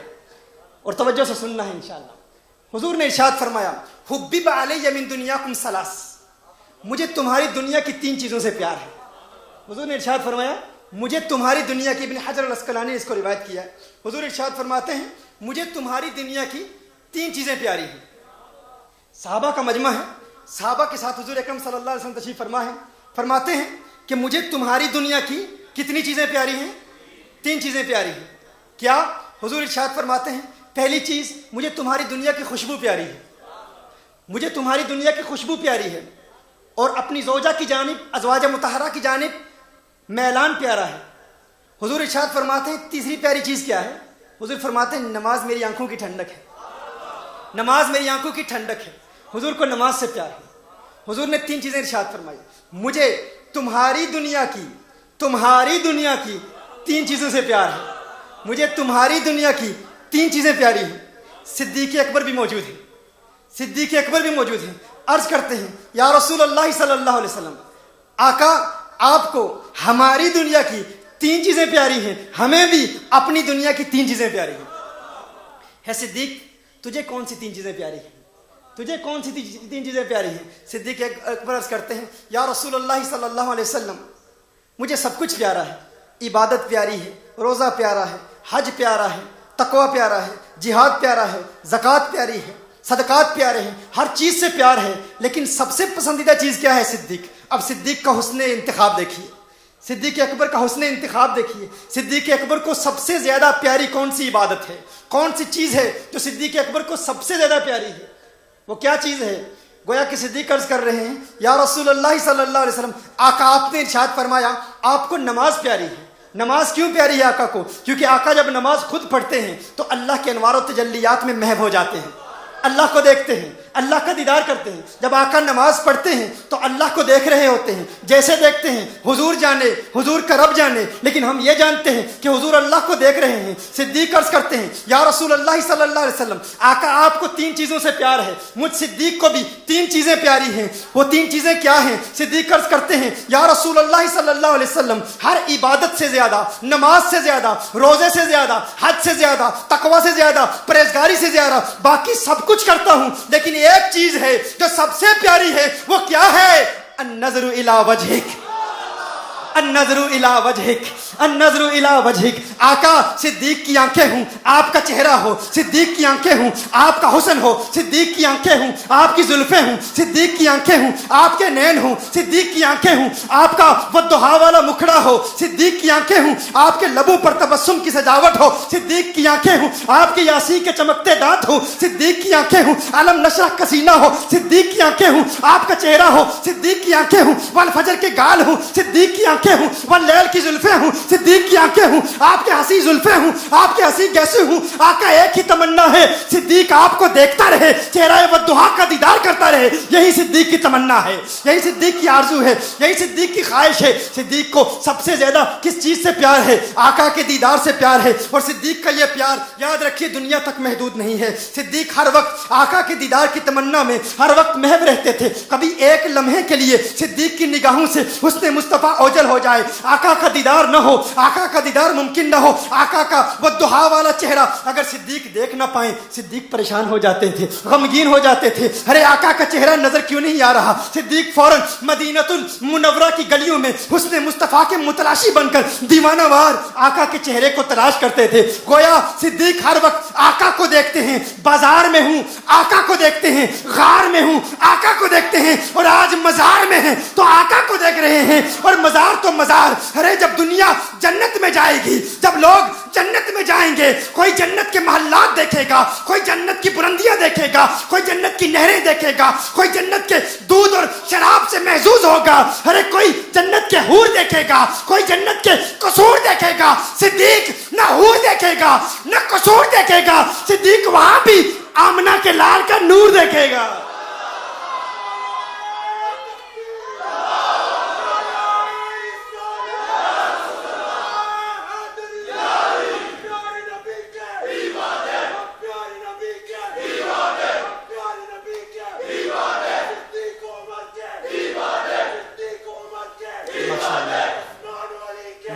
اور توجہ سے سننا ہے انشاءاللہ۔ حضور نے ارشاد فرمایا حبب علی من دنیاکم ثلاث، مجھے تمہاری دنیا کی 3 چیزوں سے پیار ہے۔ حضور نے ارشاد فرمایا مجھے تمہاری دنیا کی، ابن حجر العسقلانی نے اس کو روایت کیا ہے، حضور ارشاد فرماتے ہیں مجھے تمہاری دنیا کی 3 چیزیں پیاری ہیں۔ صحابہ کا مجمع ہے، صحابہ کے ساتھ حضور اکرم صلی اللہ علیہ وسلم تشریف فرما ہے، فرماتے ہیں کہ مجھے تمہاری دنیا کی کتنی چیزیں پیاری ہیں؟ 3 چیزیں پیاری ہیں۔ کیا؟ حضور ارشاد فرماتے ہیں پہلی چیز مجھے تمہاری دنیا کی خوشبو پیاری ہے، مجھے تمہاری دنیا کی خوشبو پیاری ہے، اور اپنی زوجہ کی جانب، ازواج مطہرہ کی جانب میلان پیارا ہے۔ حضور ارشاد فرماتے ہیں تیسری پیاری چیز کیا ہے؟ حضور فرماتے ہیں نماز میری آنکھوں کی ٹھنڈک ہے، نماز میری آنکھوں کی ٹھنڈک ہے۔ حضور کو نماز سے پیار ہے۔ حضور نے 3 چیزیں ارشاد فرمائی، مجھے تمہاری دنیا کی 3 چیزوں سے پیار ہے، مجھے تمہاری دنیا کی 3 چیزیں پیاری ہیں۔ صدیق اکبر بھی موجود ہیں، صدیق اکبر بھی موجود ہیں، عرض کرتے ہیں یا رسول اللہ صلی اللہ علیہ وسلم، آقا آپ کو ہماری دنیا کی 3 چیزیں پیاری ہیں، ہمیں بھی اپنی دنیا کی 3 چیزیں پیاری ہیں۔ ہے صدیق تجھے کون سی 3 چیزیں پیاری ہیں؟ تجھے کون سی 3 چیزیں پیاری ہیں؟ صدیق اکبر عرض کرتے ہیں یا رسول اللہ صلی اللہ علیہ وسلم، مجھے سب کچھ پیارا ہے، عبادت پیاری ہے، روزہ پیارا ہے، حج پیارا ہے، تقوی پیارا ہے، جہاد پیارا ہے، زکوٰۃ پیاری ہے، صدقات پیارے ہیں، ہر چیز سے پیار ہے، لیکن سب سے پسندیدہ چیز کیا ہے؟ صدیق۔ اب صدیق کا حسن انتخاب دیکھیے، صدیق اکبر کا حسن انتخاب دیکھیے، صدیق اکبر کو سب سے زیادہ پیاری کون سی عبادت ہے، کون سی چیز ہے جو صدیق اکبر کو سب سے زیادہ پیاری ہے؟ وہ کیا چیز ہے؟ گویا کہ صدیق عرض کر رہے ہیں یا رسول اللہ صلی اللہ علیہ وسلم، آقا آپ نے ارشاد فرمایا آپ کو نماز پیاری ہے۔ نماز کیوں پیاری ہے آقا کو؟ کیونکہ آقا جب نماز خود پڑھتے ہیں تو اللہ کے انوار و تجلیات میں محو ہو جاتے ہیں، اللہ کو دیکھتے ہیں، اللہ کا دیدار کرتے ہیں۔ جب آقا نماز پڑھتے ہیں تو اللہ کو دیکھ رہے ہوتے ہیں، جیسے دیکھتے ہیں حضور جانے، حضور کا رب جانے، لیکن ہم یہ جانتے ہیں کہ حضور اللہ کو دیکھ رہے ہیں۔ صدیق عرض کرتے ہیں یا رسول اللہ صلی اللہ علیہ وسلم، آقا آپ کو 3 چیزوں سے پیار ہے، مجھ صدیق کو بھی 3 چیزیں پیاری ہیں۔ وہ 3 چیزیں کیا ہیں؟ صدیق عرض کرتے ہیں یا رسول اللہ صلی اللہ علیہ وسلم، ہر عبادت سے زیادہ، نماز سے زیادہ، روزے سے زیادہ، حج سے زیادہ، تقوی سے زیادہ، پرہیزگاری سے زیادہ، باقی سب کچھ کرتا ہوں، لیکن ایک چیز ہے جو سب سے پیاری ہے، وہ کیا ہے؟ النظر الی وجہک، النظر الی وجہک، النظر الی وجہک۔ آقا صدیق کی آنکھیں ہوں، آپ کا چہرہ ہو، صدیق کی آنکھیں ہوں، آپ کا حسن ہو، صدیق کی آنکھیں ہوں، آپ کی زلفیں ہوں، صدیق کی آنکھیں ہوں، آپ کے نین ہوں، صدیق کی آنکھیں ہوں، آپ کا والضحا والا مکھڑا ہو، صدیق کی آنکھیں ہوں، آپ کے لبوں پر تبسم کی سجاوٹ ہو، صدیق کی آنکھیں ہوں، آپ کے یاسین کے چمکتے دانت ہو، صدیق کی آنکھیں ہوں، علم نشرح کا سینہ ہو، صدیق کی آنکھیں ہوں، آپ کا چہرہ ہو، صدیق کی آنکھیں ہوں، والفجر کے گال ہوں، صدیق کی آنکھیں آنکھیں ہوں، واللیل کی زلفیں ہوں، صدیق کی آنکھیں ہوں، آپ کے ہنسی زلفیں ہوں، آپ کے ہنسی گیسے ہوں. آقا ایک ہی تمنا ہے، صدیق آپ کو دیکھتا رہے، چہرہ والضحیٰ کا دیدار کرتا رہے. یہی صدیق کی تمنا ہے، یہی صدیق کی آرزو ہے، یہی صدیق کی خواہش ہے. صدیق کو سب سے زیادہ کس چیز سے پیار ہے؟ آقا کے دیدار سے پیار ہے. اور صدیق کا یہ پیار یاد رکھیے دنیا تک محدود نہیں ہے. صدیق ہر وقت آقا کے دیدار کی تمنا میں ہر وقت محو رہتے تھے. کبھی ایک لمحے کے لیے صدیق کی نگاہوں سے حسن مصطفیٰ اوجل ہو جائے، آقا کا دیدار نہ ہو، آقا کا دیدار ممکن نہ ہو، آقا کا وہ دہا والا چہرہ اگر صدیق دیکھ نہ پائیں، صدیق پریشان ہو جاتے تھے، غمگین ہو جاتے تھے. ارے آقا کا چہرہ نظر کیوں نہیں آ رہا؟ صدیق فوراً مدینہ المنورہ کی گلیوں میں حسن مصطفیٰ کے متلاشی بن کر دیوانہ وار آقا کے چہرے کو تلاش کرتے تھے. گویا صدیق ہر وقت آقا کو دیکھتے ہیں. بازار میں ہوں آقا کو دیکھتے ہیں، غار میں ہوں آقا کو دیکھتے ہیں، اور آج مزار میں ہیں تو آقا کو دیکھ رہے ہیں. اور مزار تو مزار، ارے جب دنیا جنت میں جائے گی، جب لوگ جنت میں جائیں گے، کوئی جنت کے محلات دیکھے گا، کوئی جنت کی بلندیاں دیکھے گا، کوئی جنت کی نہریں دیکھے گا، کوئی جنت کے دودھ اور شراب سے محظوظ ہوگا. ارے کوئی جنت کے حور دیکھے گا، کوئی جنت کے قصور دیکھے گا. صدیق نہ حور دیکھے گا نہ قصور دیکھے گا، صدیق وہاں بھی آمنہ کے لال کا نور دیکھے گا.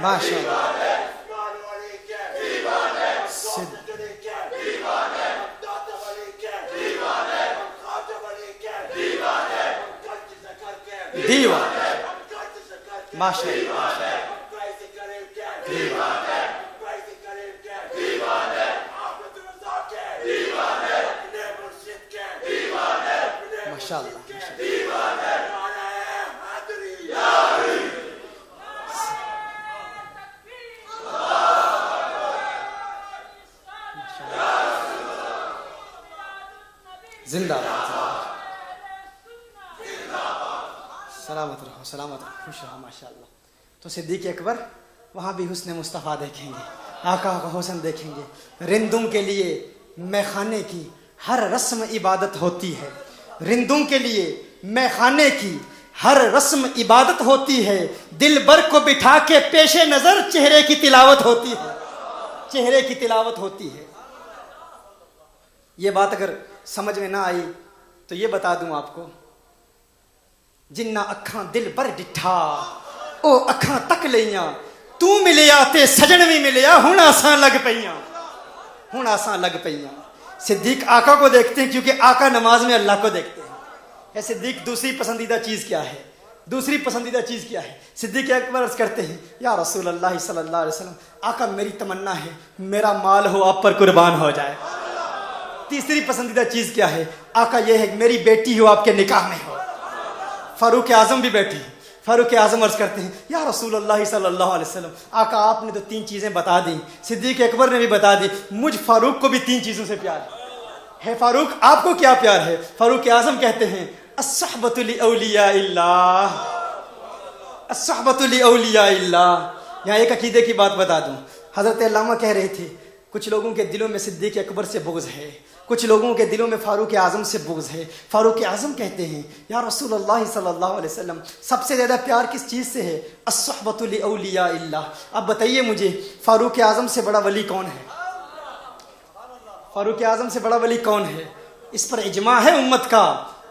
ماشاء اللہ. دیوان ماشاء اللہ. ماشاء اللہ. زندہ باد. سلامت رہو، سلامت رہو، خوش رہو. ماشاء اللہ. تو صدیق اکبر وہاں بھی حسن مصطفیٰ دیکھیں گے، آقا کا حسن دیکھیں گے. رندوں کے لیے میخانے کی ہر رسم عبادت ہوتی ہے، رندوں کے لیے میخانے کی ہر رسم عبادت ہوتی ہے. دل بر کو بٹھا کے پیش نظر چہرے کی تلاوت ہوتی ہے، چہرے کی تلاوت ہوتی ہے. یہ بات اگر سمجھ میں نہ آئی تو یہ بتا دوں آپ کو، جنہ اکھاں دل بر ڈٹھا او اکھاں تک لیاں، تو ملیا تے سجن بھی ملیا، ہن آساں لگ پیاں، ہن آساں لگ پیاں. صدیق آقا کو دیکھتے ہیں کیونکہ آقا نماز میں اللہ کو دیکھتے ہیں. اے صدیق دوسری پسندیدہ چیز کیا ہے؟ دوسری پسندیدہ چیز کیا ہے؟ صدیق اکبر عرض کرتے ہیں یا رسول اللہ صلی اللہ علیہ وسلم، آقا میری تمنا ہے میرا مال ہو آپ پر قربان ہو جائے. تیسری پسندیدہ چیز کیا ہے؟ آقا یہ ہے میری بیٹی ہو آپ کے نکاح میں ہو. فاروق اعظم بھی بیٹھے ہیں. فاروق اعظم عرض کرتے ہیں یا رسول اللہ صلی اللہ علیہ وسلم، آقا آپ نے تو 3 چیزیں بتا دی، صدیق اکبر نے بھی بتا دی، مجھ فاروق کو بھی 3 چیزوں سے پیار ہے. فاروق آپ کو کیا پیار ہے؟ فاروق اعظم کہتے ہیں الصحبۃ لاولیاء اللہ، الصحبۃ لاولیاء اللہ. یہاں ایک عقیدے کی بات بتا دوں. حضرت علامہ کہہ رہے تھے کچھ لوگوں کے دلوں میں صدیق اکبر سے بغض ہے، کچھ لوگوں کے دلوں میں فاروق اعظم سے بغض ہے. فاروق اعظم کہتے ہیں یا رسول اللہ صلی اللہ علیہ وسلم، سب سے زیادہ پیار کس چیز سے ہے؟ الصحبۃ لاولیاء اللہ. اب بتائیے مجھے فاروق اعظم سے بڑا ولی کون ہے؟ فاروق اعظم سے بڑا ولی کون ہے؟ اس پر اجماع ہے امت کا،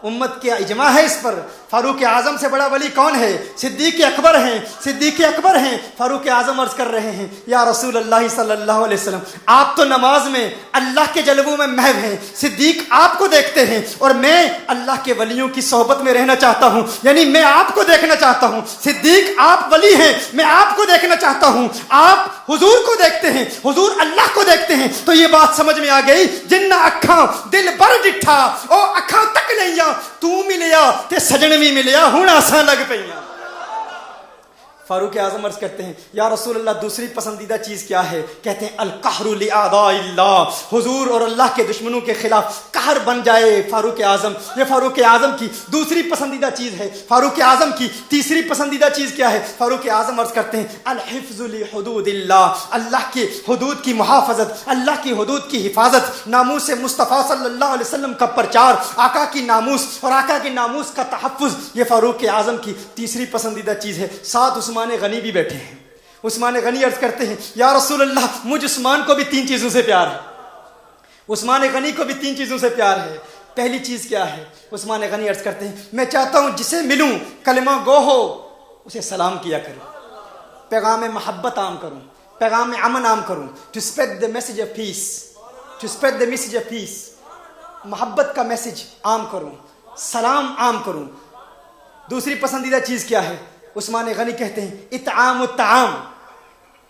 امت کا اجماع ہے اس پر. فاروق اعظم سے بڑا ولی کون ہے؟ صدیق اکبر ہیں، صدیق اکبر ہیں. فاروق اعظم عرض کر رہے ہیں یا رسول اللہ صلی اللہ علیہ وسلم، آپ تو نماز میں اللہ کے جلووں میں محو ہیں، صدیق آپ کو دیکھتے ہیں، اور میں اللہ کے ولیوں کی صحبت میں رہنا چاہتا ہوں، یعنی میں آپ کو دیکھنا چاہتا ہوں. صدیق آپ ولی ہیں، میں آپ کو دیکھنا چاہتا ہوں. آپ حضور کو دیکھتے ہیں، حضور اللہ کو دیکھتے ہیں. تو یہ بات سمجھ میں آ گئی. جنہ اکھاں دل بر ڈٹھا او اکھاں تک لئیاں، تو ملیا تے سجن بھی ملیا، ہن آساں لگ پیاں. فاروق اعظم عرض کرتے ہیں یا رسول اللہ دوسری پسندیدہ چیز کیا ہے؟ کہتے ہیں القہر لاعداء اللہ، حضور اور اللہ کے دشمنوں کے خلاف قہر بن جائے فاروق اعظم، یہ فاروق اعظم کی دوسری پسندیدہ چیز ہے۔ فاروق اعظم کی تیسری پسندیدہ چیز کیا ہے؟ فاروق اعظم عرض کرتے ہیں الحفظ لحدود اللہ، اللہ کی حدود کی محافظت، اللہ کی حدود کی حفاظت، ناموس مصطفیٰ صلی اللہ علیہ وسلم کا پرچار، آقا کی ناموس اور آقا کے ناموس کا تحفظ، یہ فاروق اعظم کی تیسری پسندیدہ چیز ہے۔ ساتھ عثمان غنی بھی بیٹھے ہیں۔ عثمان غنی عرض کرتے ہیں یا رسول اللہ مجھ عثمان کو بھی 3 چیزوں سے پیار ہے، عثمان غنی کو بھی 3 چیزوں سے پیار ہے۔ پہلی چیز کیا ہے؟ عثمان غنی عرض کرتے ہیں میں چاہتا ہوں جسے ملوں کلمہ گو ہو اسے سلام کیا کروں، پیغام محبت عام کروں، پیغام امن عام کروں، to spread the message of peace, to spread the message of peace, محبت کا میسج عام کروں، سلام عام کروں۔ دوسری پسندیدہ چیز کیا ہے؟ عثمان غنی کہتے ہیں اطعام الطعام،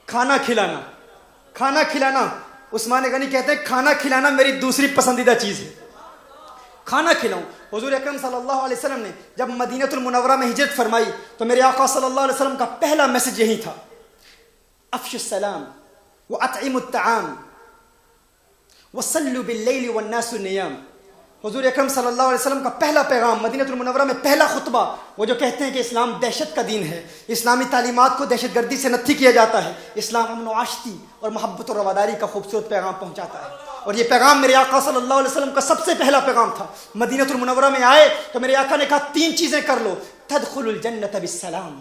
کھانا کھلانا، کھانا کھلانا۔ عثمان غنی کہتے ہیں کھانا کھلانا میری دوسری پسندیدہ چیز ہے، کھانا کھلاؤں۔ حضور اکرم صلی اللہ علیہ وسلم نے جب مدینہ المنورہ میں ہجرت فرمائی تو میرے آقا صلی اللہ علیہ وسلم کا پہلا میسج یہی تھا افشوا السلام واطعموا الطعام وصلوا باللیل والناس نیام۔ حضور اکرم صلی اللہ علیہ وسلم کا پہلا پیغام مدینہ المنورہ میں، پہلا خطبہ، وہ جو کہتے ہیں کہ اسلام دہشت کا دین ہے، اسلامی تعلیمات کو دہشت گردی سے نتھی کیا جاتا ہے، اسلام امن و آشتی اور محبت و رواداری کا خوبصورت پیغام پہنچاتا ہے۔ اور یہ پیغام میرے آقا صلی اللہ علیہ وسلم کا سب سے پہلا پیغام تھا۔ مدینہ المنورہ میں آئے تو میرے آقا نے کہا 3 چیزیں کر لو، تدخل الجنت بالسلام،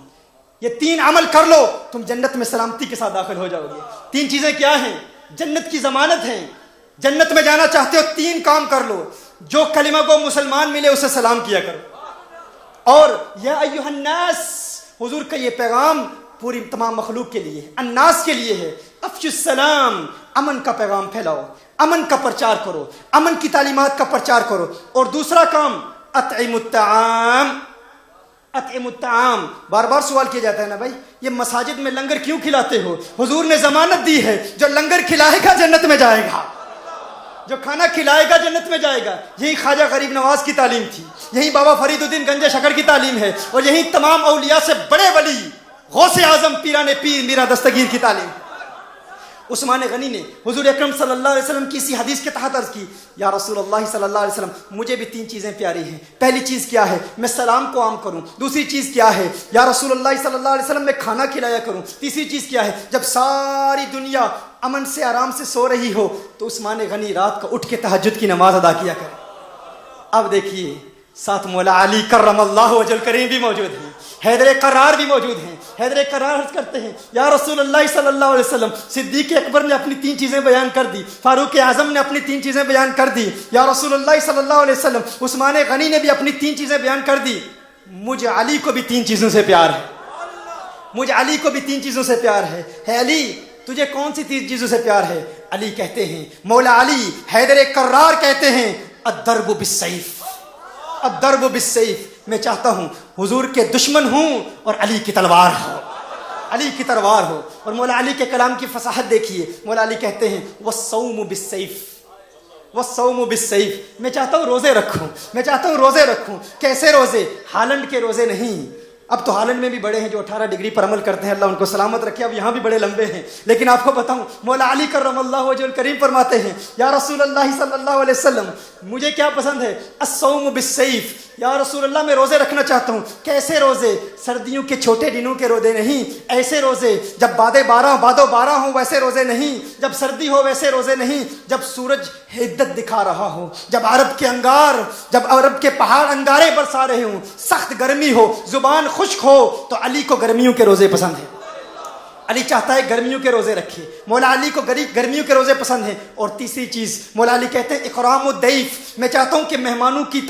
یہ 3 عمل کر لو تم جنت میں سلامتی کے ساتھ داخل ہو جاؤ گے۔ 3 چیزیں کیا ہیں؟ جنت کی ضمانت ہیں، جنت میں جانا چاہتے ہو 3 کام کر لو، جو کلمہ کو مسلمان ملے اسے سلام کیا کرو، اور یا ایھا الناس، حضور کا یہ پیغام پوری تمام مخلوق کے لیے، الناس کے لیے ہے، افشوا السلام، امن کا پیغام پھیلاؤ، امن کا پرچار کرو، امن کی تعلیمات کا پرچار کرو۔ اور دوسرا کام اطعموا الطعام، اطعموا الطعام۔ بار بار سوال کیا جاتا ہے نا بھائی یہ مساجد میں لنگر کیوں کھلاتے ہو؟ حضور نے ضمانت دی ہے جو لنگر کھلائے گا جنت میں جائے گا، جو کھانا کھلائے گا جنت میں جائے گا۔ یہی خواجہ غریب نواز کی تعلیم تھی، یہی بابا فرید الدین گنج شکر کی تعلیم ہے، اور یہی تمام اولیاء سے بڑے ولی غوث اعظم پیران پیر میرا دستگیر کی تعلیم ہے۔ عثمان غنی نے حضور اکرم صلی اللہ علیہ وسلم کی اسی حدیث کے تحت عرض کی یا رسول اللہ صلی اللہ علیہ وسلم مجھے بھی 3 چیزیں پیاری ہیں۔ پہلی چیز کیا ہے؟ میں سلام کو عام کروں۔ دوسری چیز کیا ہے؟ یا رسول اللہ صلی اللہ علیہ وسلم میں کھانا کھلایا کروں۔ تیسری چیز کیا ہے؟ جب ساری دنیا امن سے آرام سے سو رہی ہو تو عثمان غنی رات کو اٹھ کے تہجد کی نماز ادا کیا کرے۔ اب دیکھیے ساتھ مولا علی کرم اللہ وجہ الکریم بھی موجود ہیں، حیدر قرار بھی موجود ہیں۔ حیدر قرار عرض کرتے ہیں یا رسول اللہ صلی اللہ علیہ وسلم صدیق اکبر نے اپنی 3 چیزیں بیان کر دی، فاروق اعظم نے اپنی 3 چیزیں بیان کر دی، یا رسول اللہ صلی اللہ علیہ وسلم عثمان غنی نے بھی اپنی 3 چیزیں بیان کر دی، مجھے علی کو بھی 3 چیزوں سے پیار ہے، مجھے علی کو بھی 3 چیزوں سے پیار ہے۔ ہے علی تجھے کون سی 3 چیزوں سے پیار ہے؟ علی کہتے ہیں، مولا علی حیدر قرار کہتے ہیں الضرب بالسیف، الضرب بالسیف، میں چاہتا ہوں حضور کے دشمن ہوں اور علی کی تلوار ہو، علی کی تلوار ہو۔ اور مولا علی کے کلام کی فصاحت دیکھیے، مولا علی کہتے ہیں والصوم بالسیف، والصوم بالسیف، میں چاہتا ہوں روزے رکھوں، میں چاہتا ہوں روزے رکھوں۔ کیسے روزے؟ ہالینڈ کے روزے نہیں، اب تو ہالینڈ میں بھی بڑے ہیں جو 18 ڈگری پر عمل کرتے ہیں، اللہ ان کو سلامت رکھے، اب یہاں بھی بڑے لمبے ہیں، لیکن آپ کو بتاؤں مولا علی کرم اللہ وجہ الکریم فرماتے ہیں یا رسول اللہ صلی اللہ علیہ وسلم مجھے کیا پسند ہے؟ الصوم بالسیف، یا رسول اللہ میں روزے رکھنا چاہتا ہوں۔ کیسے روزے؟ سردیوں کے چھوٹے دنوں کے روزے نہیں، ایسے روزے جب باد و بارہ ہوں ویسے روزے نہیں، جب سردی ہو ویسے روزے نہیں، جب سورج حدت دکھا رہا ہو، جب جب عرب کے پہاڑ انگارے برسا رہے ہوں، سخت گرمی ہو، زبان خشک ہو، تو علی کو گرمیوں کے روزے پسند ہیں، علی چاہتا ہے گرمیوں کے روزے رکھے، مولا علی کو گرمیوں کے روزے پسند ہیں۔ اور تیسری چیز مولا علی کہتے ہیں اکرام الضیف، میں چاہتا ہوں کہ مہمانوں کی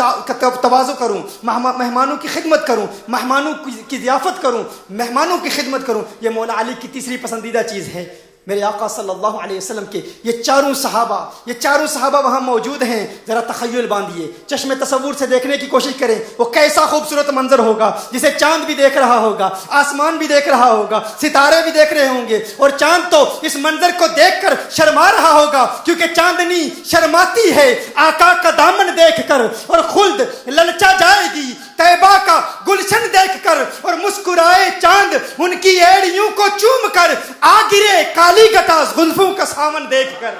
تواضع کروں، مہمانوں کی خدمت کروں، مہمانوں کی ضیافت کروں، مہمانوں کی خدمت کروں، یہ مولا علی کی تیسری پسندیدہ چیز ہے۔ میرے آقا صلی اللہ علیہ وسلم کے یہ چاروں صحابہ وہاں موجود ہیں، ذرا تخیل باندھیے، چشم تصور سے دیکھنے کی کوشش کریں، وہ کیسا خوبصورت منظر ہوگا جسے چاند بھی دیکھ رہا ہوگا، آسمان بھی دیکھ رہا ہوگا، ستارے بھی دیکھ رہے ہوں گے، اور چاند تو اس منظر کو دیکھ کر شرما رہا ہوگا، کیونکہ چاندنی شرماتی ہے آقا کا دامن دیکھ کر، اور خلد للچا جائے گی طیبہ کا گلشن دیکھ کر، اور مسکرائے چاند ان کی ایڑیوں کو چوم کر آ گرے کالی گٹا زلفوں کا سامن دیکھ کر،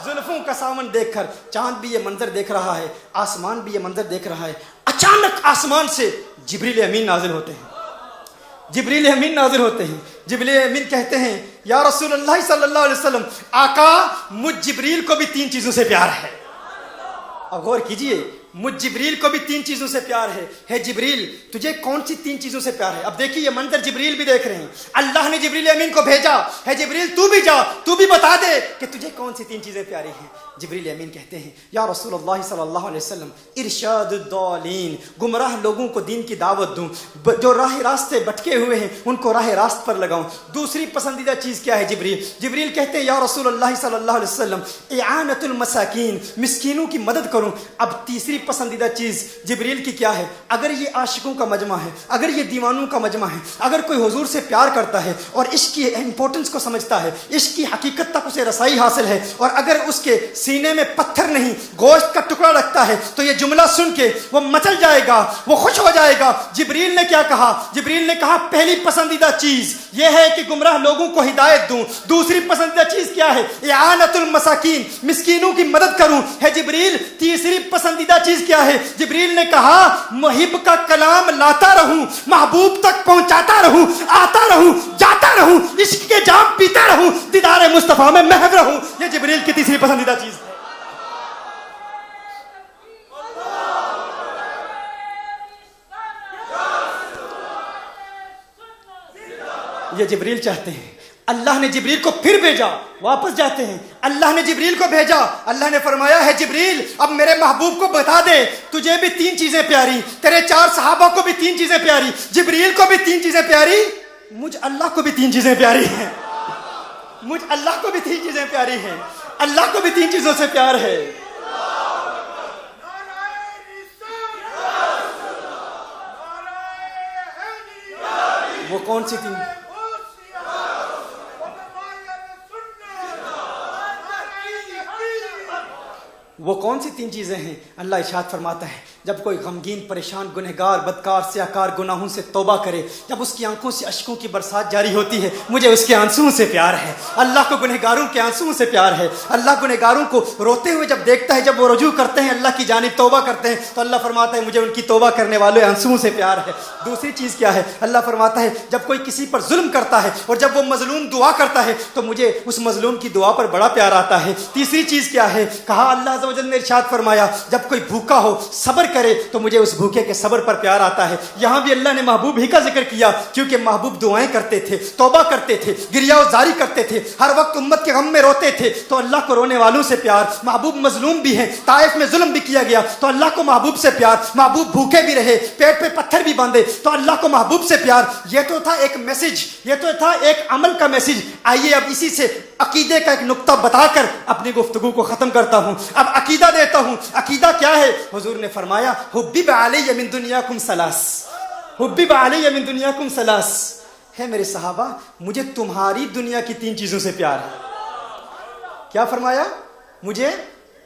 زلفوں کا سامن دیکھ کر۔ چاند بھی یہ منظر دیکھ رہا ہے، آسمان بھی یہ منظر دیکھ رہا ہے، اچانک آسمان سے جبریل امین نازل ہوتے ہیں، جبریل امین نازل ہوتے ہیں۔ جبریل امین کہتے ہیں یا رسول اللہ صلی اللہ علیہ وسلم، آقا مجھ جبریل کو بھی 3 چیزوں سے پیار ہے۔ اب غور کیجئے، مجھ جبریل کو بھی 3 چیزوں سے پیار ہے جبریل تجھے کون سی 3 چیزوں سے پیار ہے؟ اب دیکھیے یہ منظر جبریل بھی دیکھ رہے ہیں، اللہ نے جبریل امین کو بھیجا ہے جبریل تو بھی جا، تو بھی بتا دے کہ تجھے کون سی 3 چیزیں پیاری ہیں۔ جبریل امین کہتے ہیں یا رسول اللہ صلی اللہ علیہ وسلم، ارشاد الضالین، گمراہ لوگوں کو دین کی دعوت دوں، جو راہ راستے بھٹکے ہوئے ہیں ان کو راہ راست پر لگاؤں۔ دوسری پسندیدہ چیز کیا ہے جبریل؟ جبریل کہتے ہیں یا رسول اللہ صلی اللہ علیہ وسلم، اعانۃ المساکین، مسکینوں کی مدد کروں۔ اب تیسری پسندیدہ چیز جبریل کی کیا ہے؟ اگر یہ عاشقوں کا مجمع ہے، اگر یہ دیوانوں کا مجمع ہے، اگر کوئی حضور سے پیار کرتا ہے اور عشق کی امپورٹنس کو سمجھتا ہے، عشق کی حقیقت تک اسے رسائی حاصل ہے، اور اگر اس کے سینے میں پتھر نہیں گوشت کا ٹکڑا رکھتا ہے، تو یہ جملہ سن کے وہ مچل جائے گا، وہ خوش ہو جائے گا۔ جبریل نے کیا کہا؟ جبریل نے کہا پہلی پسندیدہ چیز یہ ہے کہ گمراہ لوگوں کو ہدایت دوں۔ دوسری پسندیدہ چیز کیا ہے؟ اعانۃ المساکین، مسکینوں کی مدد کروں ہے جبریل۔ تیسری پسندیدہ چیز کیا ہے؟ جبریل نے کہا محب کا کلام لاتا رہوں، محبوب تک پہنچاتا رہوں، آتا رہوں، جاتا رہوں، عشق کے جام پیتا رہوں، دیدار مصطفیٰ میں محو رہوں۔ یہ جبریل کی تیسری پسندیدہ چیز ہے۔ یہ جبریل چاہتے ہیں۔ اللہ نے جبریل کو پھر بھیجا، واپس جاتے ہیں، اللہ نے جبریل کو بھیجا، اللہ نے فرمایا ہے جبریل اب میرے محبوب کو بتا دے تجھے بھی 3 چیزیں پیاری، تیرے 4 صحابہ کو بھی 3 چیزیں پیاری، جبریل کو بھی 3 چیزیں پیاری، مجھ اللہ کو بھی 3 چیزیں پیاری ہیں، مجھ اللہ کو بھی 3 چیزیں پیاری ہیں، اللہ کو بھی 3 چیزوں سے پیار ہے۔ وہ کون سی 3؟ وہ کون سی 3 چیزیں ہیں؟ اللہ ارشاد فرماتا ہے جب کوئی غمگین پریشان گنہگار بدکار سیاکار گناہوں سے توبہ کرے، جب اس کی آنکھوں سے اشکوں کی برسات جاری ہوتی ہے، مجھے اس کے آنسوؤں سے پیار ہے۔ اللہ کو گنہگاروں کے آنسوؤں سے پیار ہے۔ اللہ گنہگاروں کو روتے ہوئے جب دیکھتا ہے، جب وہ رجوع کرتے ہیں اللہ کی جانب توبہ کرتے ہیں، تو اللہ فرماتا ہے مجھے ان کی توبہ کرنے والے آنسوؤں سے پیار ہے۔ دوسری چیز کیا ہے؟ اللہ فرماتا ہے جب کوئی کسی پر ظلم کرتا ہے اور جب وہ مظلوم دعا کرتا ہے تو مجھے اس مظلوم کی دعا پر بڑا پیار آتا ہے۔ تیسری چیز کیا ہے؟ کہا اللہ عز و جل نے ارشاد فرمایا جب کوئی بھوکا ہو صبر کرے تو مجھے اس بھوکے کے صبر پر پیار آتا ہے۔ یہاں بھی اللہ نے محبوب ہی کا ذکر کیا کیونکہ محبوب دعائیں کرتے تھے، توبہ کرتے تھے، گریہ و زاری کرتے تھے، ہر وقت امت کے غم میں روتے تھے، تو اللہ کو رونے والوں سے پیار۔ محبوب مظلوم بھی ہیں، طائف میں ظلم بھی کیا گیا تو اللہ کو محبوب سے پیار۔ محبوب بھوکے بھی رہے، پیٹ پہ پتھر بھی باندھے تو اللہ کو محبوب سے پیار۔ یہ تو تھا ایک میسج، یہ تو تھا ایک عمل کا میسج۔ آئیے اب اسی سے عقیدے کا ایک نقطہ بتا کر اپنی گفتگو کو ختم کرتا ہوں۔ اب عقیدہ دیتا ہوں۔ عقیدہ کیا ہے؟ حضور نے فرمایا حبب علی من دنیاکم ثلاث، حبب علی من دنیاکم ثلاث، ہے میرے صحابہ مجھے تمہاری دنیا کی 3 چیزوں سے پیار ہے۔ کیا فرمایا؟ مجھے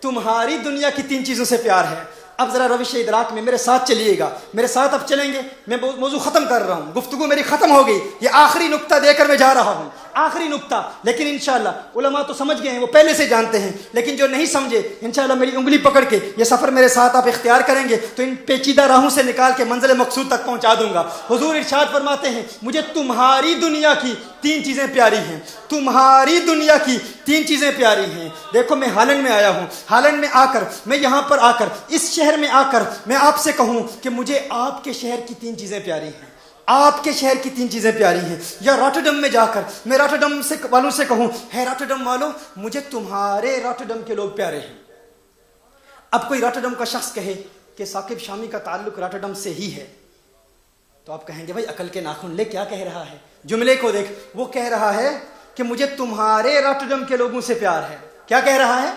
تمہاری دنیا کی 3 چیزوں سے پیار ہے۔ اب ذرا روش ادراک میں میرے ساتھ چلیے گا، میرے ساتھ اب چلیں گے۔ میں موضوع ختم کر رہا ہوں، گفتگو میری ختم ہو گئی، یہ آخری نقطہ دے کر میں جا رہا ہوں، آخری نقطہ۔ لیکن انشاءاللہ علماء تو سمجھ گئے ہیں، وہ پہلے سے جانتے ہیں، لیکن جو نہیں سمجھے انشاءاللہ میری انگلی پکڑ کے یہ سفر میرے ساتھ آپ اختیار کریں گے تو ان پیچیدہ راہوں سے نکال کے منزل مقصود تک پہنچا دوں گا۔ حضور ارشاد فرماتے ہیں مجھے تمہاری دنیا کی 3 چیزیں پیاری ہیں، تمہاری دنیا کی 3 چیزیں پیاری ہیں۔ دیکھو میں ہالینڈ میں آیا ہوں، ہالینڈ میں آ کر میں یہاں پر آ کر اس شہر میں آ کر میں آپ سے کہوں کہ مجھے آپ کے شہر کی 3 چیزیں پیاری ہیں، آپ کے شہر کی 3 چیزیں پیاری ہیں۔ یا راٹرڈم میں جا کر میں راٹرڈم سے والوں سے کہوں ہے راٹرڈم والوں مجھے تمہارے راٹرڈم کے لوگ پیارے ہیں۔ اب کوئی راٹرڈم کا شخص کہے کہ ثاقب شامی کا تعلق راٹرڈم سے ہی ہے تو آپ کہیں گے بھائی عقل کے ناخن لے، کیا کہہ رہا ہے؟ جملے کو دیکھ، وہ کہہ رہا ہے کہ مجھے تمہارے راٹرڈم کے لوگوں سے پیار ہے۔ کیا کہہ رہا ہے؟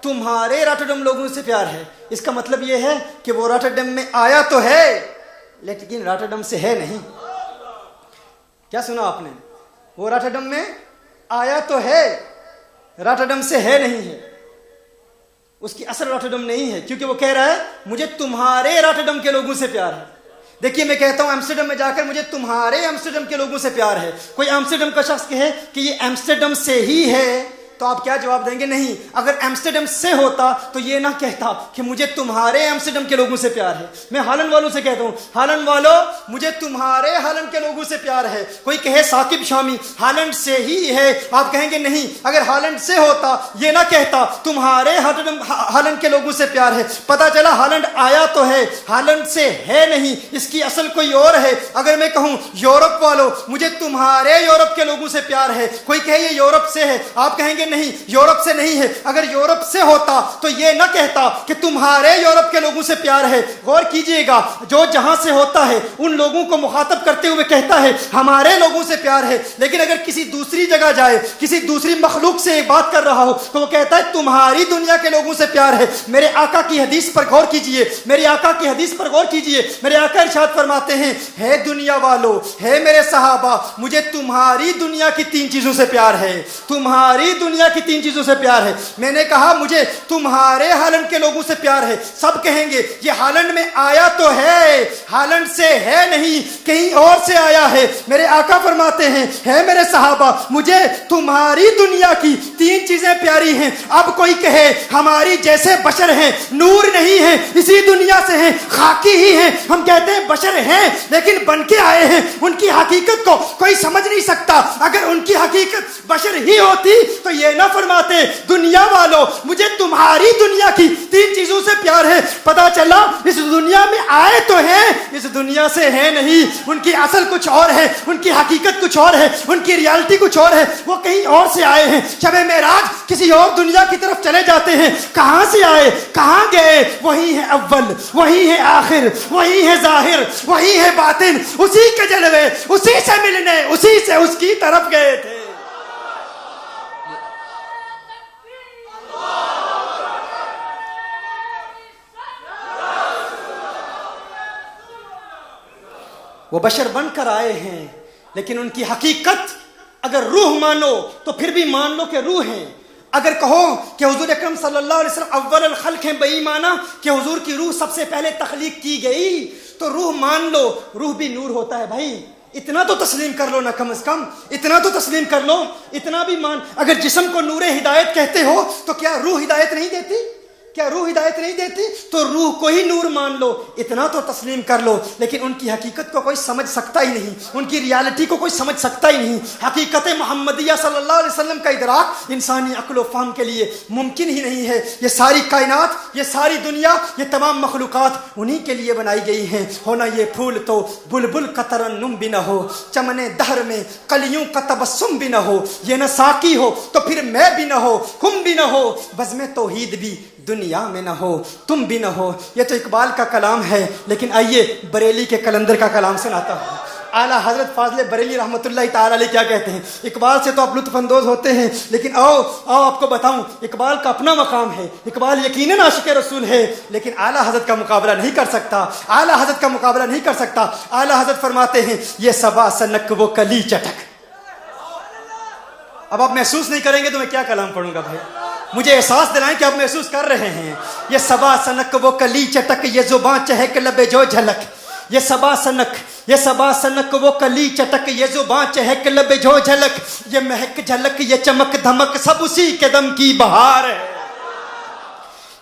تمہارے راٹرڈم لوگوں سے پیار ہے۔ اس کا مطلب یہ ہے کہ وہ راٹرڈم میں آیا تو ہے لیکن راٹرڈم سے ہے نہیں۔ کیا سنا آپ نے؟ وہ راٹرڈم میں آیا تو ہے، راٹرڈم سے ہے نہیں ہے، اس کی اصل راٹرڈم نہیں ہے، کیونکہ وہ کہہ رہا ہے مجھے تمہارے راٹرڈم کے لوگوں سے پیار ہے۔ دیکھیے میں کہتا ہوں ایمسٹرڈم میں جا کر مجھے تمہارے ایمسٹرڈم کے لوگوں سے پیار ہے. کوئی ایمسٹرڈم کا شخص کہے کہ یہ ایمسٹرڈم سے ہی ہے تو آپ کیا جواب دیں گے؟ نہیں. اگر ایمسٹرڈم سے ہوتا تو یہ نہ کہتا کہ مجھے تمہارے ایمسٹرڈم کے لوگوں سے پیار ہے. میں ہالینڈ والوں سے کہتا ہوں ہالینڈ والوں مجھے تمہارے ہالینڈ کے لوگوں سے پیار ہے. کوئی کہے ثاقب شامی ہالینڈ سے ہی ہے، آپ کہیں گے نہیں، اگر ہالینڈ سے ہوتا یہ نہ کہتا تمہارے ہالینڈ کے لوگوں سے پیار ہے. پتا چلا ہالینڈ آیا تو ہے، ہالینڈ سے ہے نہیں، اس کی اصل کوئی اور ہے. اگر میں کہوں یورپ والوں مجھے تمہارے یورپ کے لوگوں سے پیار ہے، کوئی کہے یہ یورپ سے ہے، آپ کہیں گے نہیں یورپ سے نہیں ہے. اگر یورپ سے ہوتا تو یہ نہ کہتا کہ تمہارے یورپ کے لوگوں سے پیار ہے. غور کیجئے گا، جو جہاں سے ہوتا ہے ان لوگوں کو مخاطب کرتے ہوئے کہتا ہے ہمارے لوگوں سے پیار ہے. لیکن اگر کسی دوسری جگہ جائے، کسی دوسری مخلوق سے بات کر رہا ہو تو وہ کہتا ہے تمہاری دنیا کے لوگوں سے پیار ہے. میرے آقا کی حدیث پر غور کیجئے، میرے آقا کی حدیث پر غور کیجئے. میرے آقا ارشاد فرماتے ہیں ہے دنیا والو، ہے میرے صحابہ، مجھے تمہاری دنیا کی 3 چیزوں سے پیار ہے. تمہاری دنیا کی 3 چیزوں سے پیار ہے. میں نے کہا مجھے تمہارے ہالینڈ کے لوگوں سے پیار ہے. سب کہیں گے یہ ہالینڈ میں آیا تو ہے، ہالینڈ سے ہے نہیں، کہیں اور سے آیا ہے. میرے آقا فرماتے ہیں ہے میرے صحابہ، مجھے تمہاری دنیا کی 3 چیزیں پیاری ہیں. اب کوئی کہے ہماری جیسے بشر ہیں، نور نہیں ہیں، اسی دنیا سے ہیں، خاکی ہی ہیں. ہم کہتے ہیں بشر ہیں لیکن بن کے آئے ہیں، ان کی حقیقت کو کوئی سمجھ نہیں سکتا. اگر ان کی حقیقت بشر ہی ہوتی تو یہ نہ فرماتے دنیا والوں مجھے تمہاری دنیا کی 3 چیزوں سے پیار ہے. پتا چلا اس دنیا میں آئے تو ہیں، اس دنیا سے ہے نہیں. ان کی اصل کچھ اور ہے، ان کی حقیقت کچھ اور ہے، ان کی ریالٹی کچھ اور ہے، وہ کہیں اور سے آئے ہیں. شب معراج کسی اور دنیا کی طرف چلے جاتے ہیں. کہاں سے آئے، کہاں گئے؟ وہی ہے اول، وہی ہے آخر، وہی ہے ظاہر، وہی ہے باطن. اسی کے جلوے، اسی سے ملنے، اسی سے اس کی طرف گئے تھے. وہ بشر بن کر آئے ہیں لیکن ان کی حقیقت اگر روح مانو تو پھر بھی مان لو کہ روح ہیں. اگر کہو کہ حضور اکرم صلی اللہ علیہ وسلم اول الخلق ہیں بے ایمانہ کہ حضور کی روح سب سے پہلے تخلیق کی گئی تو روح مان لو، روح بھی نور ہوتا ہے بھائی. اتنا تو تسلیم کر لو نا، کم از کم اتنا تو تسلیم کر لو، اتنا بھی مان. اگر جسم کو نور ہدایت کہتے ہو تو کیا روح ہدایت نہیں دیتی؟ کیا روح ہدایت نہیں دیتی؟ تو روح کو ہی نور مان لو، اتنا تو تسلیم کر لو. لیکن ان کی حقیقت کو کوئی سمجھ سکتا ہی نہیں، ان کی ریالٹی کو کوئی سمجھ سکتا ہی نہیں. حقیقت محمدیہ صلی اللہ علیہ وسلم کا ادراک انسانی عقل و فہم کے لیے ممکن ہی نہیں ہے. یہ ساری کائنات، یہ ساری دنیا، یہ تمام مخلوقات انہی کے لیے بنائی گئی ہیں. ہونا یہ پھول تو بلبل کا ترنم بھی نہ ہو، چمن دہر میں کلیوں کا تبسم بھی نہ ہو، یہ نہ ساقی ہو تو پھر میں بھی نہ ہو، ہم بھی نہ ہو، بزم توحید بھی دنیا میں نہ ہو، تم بھی نہ ہو. یہ تو اقبال کا کلام ہے، لیکن آئیے بریلی کے کلندر کا کلام سناتا ہوں. اعلیٰ حضرت فاضل بریلی رحمۃ اللہ تعالی علیہ کیا کہتے ہیں. اقبال سے تو آپ لطف اندوز ہوتے ہیں، لیکن آؤ آپ کو بتاؤں اقبال کا اپنا مقام ہے. اقبال یقیناً عاشق رسول ہے لیکن اعلیٰ حضرت کا مقابلہ نہیں کر سکتا، اعلیٰ حضرت کا مقابلہ نہیں کر سکتا. اعلیٰ حضرت فرماتے ہیں یہ صبا سنک وہ کلی چٹک. اب آپ محسوس نہیں کریں گے تو میں کیا کلام پڑھوں گا بھائی. مجھے احساس دلائیں کہ آپ محسوس کر رہے ہیں. یہ صبا سنک وہ کلی چٹک، یہ زباں چہک لبے جو جھلک. یہ صبا سنک، یہ صبا سنک وہ کلی چٹک، یہ زباں چہک لبے جو جھلک. یہ مہک جھلک، یہ چمک دھمک، سب اسی کے دم کی بہار ہے.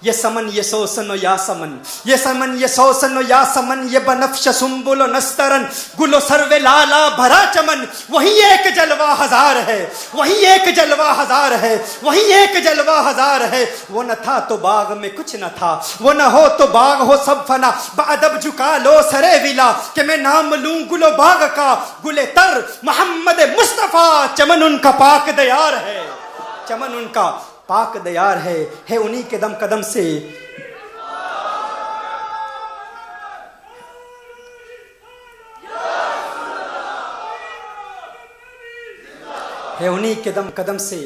یہ سمن، یہ سوسن و یا سمن، یہ سمن، یہ سوسن و یا سمن، یہ بنفش سنبل و نسترن، گل و سرو لالا بھرا چمن. وہی ایک جلوہ ہزار ہے، وہی ایک جلوہ ہزار ہے، وہی ایک جلوہ ہزار ہے. وہ نہ تھا تو باغ میں کچھ نہ تھا، وہ نہ ہو تو باغ ہو سب فنا. بادب جھکا لو سرے ولا کہ میں نام لوں گل و باغ کا. گل تر محمد مصطفیٰ، چمن ان کا پاک دیار ہے، چمن ان کا پاک دیار ہے انہی کے دم قدم سے. ہے انہی کے دم قدم سے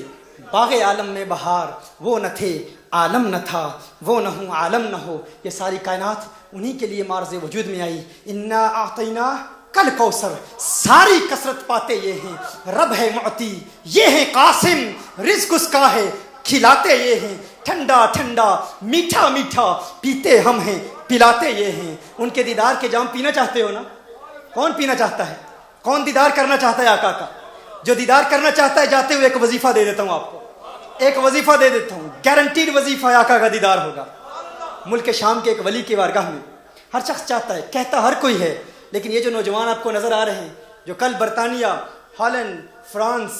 باغ عالم میں بہار. وہ نہ تھے عالم نہ تھا، وہ نہ ہوں عالم نہ ہو. یہ ساری کائنات انہی کے لیے معرض وجود میں آئی. انا اعطینا کل کوثر، ساری کثرت پاتے یہ ہیں. رب ہے معطی، یہ ہے قاسم، رزق اس کا ہے، کھلاتے یہ ہیں. ٹھنڈا ٹھنڈا میٹھا میٹھا پیتے ہم ہیں. پلاتے یہ ہیں. ان کے دیدار کے جام پینا چاہتے ہو نا؟ کون پینا چاہتا ہے؟ کون دیدار کرنا چاہتا ہے آقا کا؟ جو دیدار کرنا چاہتا ہے جاتے ہوئے ایک وظیفہ دے دیتا ہوں آپ کو, ایک وظیفہ دے دیتا ہوں, گارنٹیڈ وظیفہ, آقا کا دیدار ہوگا. ملک شام کے ایک ولی کی بارگاہ میں ہر شخص چاہتا ہے, کہتا ہر کوئی ہے, لیکن یہ جو نوجوان آپ کو نظر آ رہے ہیں, جو کل برطانیہ, ہالینڈ, فرانس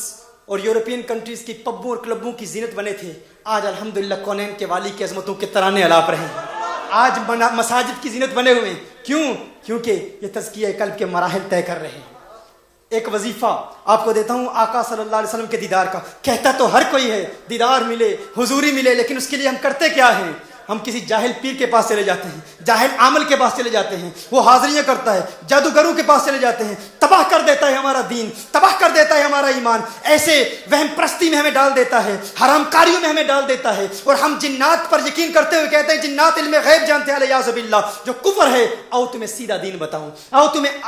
اور یورپین کنٹریز کی پبوں اور کلبوں کی زینت بنے تھے, آج الحمدللہ کونین کے والی کی عظمتوں کے ترانے الاپ رہے ہیں. آج مساجد کی زینت بنے ہوئے ہیں. کیوں؟ کیونکہ یہ تزکیہ قلب کے مراحل طے کر رہے ہیں. ایک وظیفہ آپ کو دیتا ہوں آقا صلی اللہ علیہ وسلم کے دیدار کا. کہتا تو ہر کوئی ہے دیدار ملے, حضوری ملے, لیکن اس کے لیے ہم کرتے کیا ہیں؟ ہم کسی جاہل پیر کے پاس چلے جاتے ہیں, جاہل عامل کے پاس چلے جاتے ہیں, وہ حاضریاں کرتا ہے, جادوگروں کے پاس چلے جاتے ہیں, تباہ کر دیتا ہے ہمارا دین, تباہ کر دیتا ہے ہمارا ایمان, ایسے وہم پرستی میں ہمیں ڈال دیتا ہے, حرام کاریوں میں ہمیں ڈال دیتا ہے, اور ہم جنات پر یقین کرتے ہوئے کہتے ہیں جنات علم غیب جانتے ہیں, الیاذ باللہ, جو کفر ہے. آؤ تمہیں سیدھا دین بتاؤں, آؤ تمہیں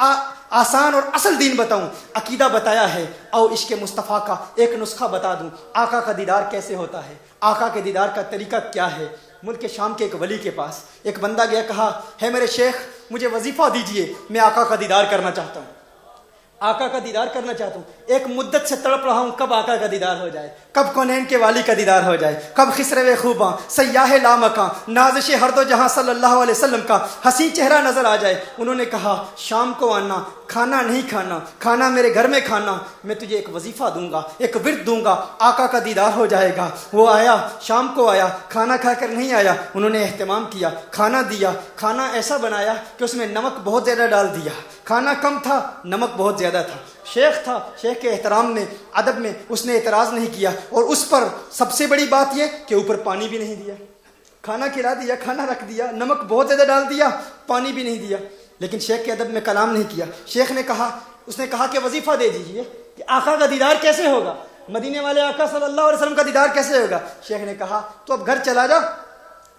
آسان اور اصل دین بتاؤں. عقیدہ بتایا ہے, آؤ عشق مصطفیٰ کا ایک نسخہ بتا دوں. آقا کا دیدار کیسے ہوتا ہے, آقا کے دیدار کا طریقہ کیا ہے. ملک شام کے ایک ولی کے پاس ایک بندہ گیا, کہا ہے میرے شیخ مجھے وظیفہ دیجئے, میں آقا کا دیدار کرنا چاہتا ہوں, آقا کا دیدار کرنا چاہتا ہوں. ایک مدت سے تڑپ رہا ہوں کب آقا کا دیدار ہو جائے, کب کونین کے والی کا دیدار ہو جائے, کب خسرو خوباں, سیاح لامکاں, نازش ہر دو جہاں صلی اللہ علیہ وسلم کا حسین چہرہ نظر آ جائے. انہوں نے کہا شام کو آنا, کھانا نہیں کھانا, کھانا میرے گھر میں کھانا, میں تجھے ایک وظیفہ دوں گا, ایک ورد دوں گا, آقا کا دیدار ہو جائے گا. وہ آیا, شام کو آیا, کھانا کھا کر نہیں آیا. انہوں نے اہتمام کیا, کھانا دیا, کھانا ایسا بنایا کہ اس میں نمک بہت زیادہ ڈال دیا, کھانا کم تھا, نمک بہت زیادہ تھا. شیخ تھا, شیخ کے احترام میں, ادب میں اس نے اعتراض نہیں کیا, اور اس پر سب سے بڑی بات یہ کہ اوپر پانی بھی نہیں دیا. کھانا کھلا دیا, کھانا رکھ دیا, نمک بہت زیادہ ڈال دیا, پانی بھی نہیں دیا, لیکن شیخ کے ادب میں کلام نہیں کیا. شیخ نے کہا, اس نے کہا کہ وظیفہ دے دیجئے کہ آقا کا دیدار کیسے ہوگا, مدینے والے آقا صلی اللہ علیہ وسلم کا دیدار کیسے ہوگا. شیخ نے کہا تو اب گھر چلا جا,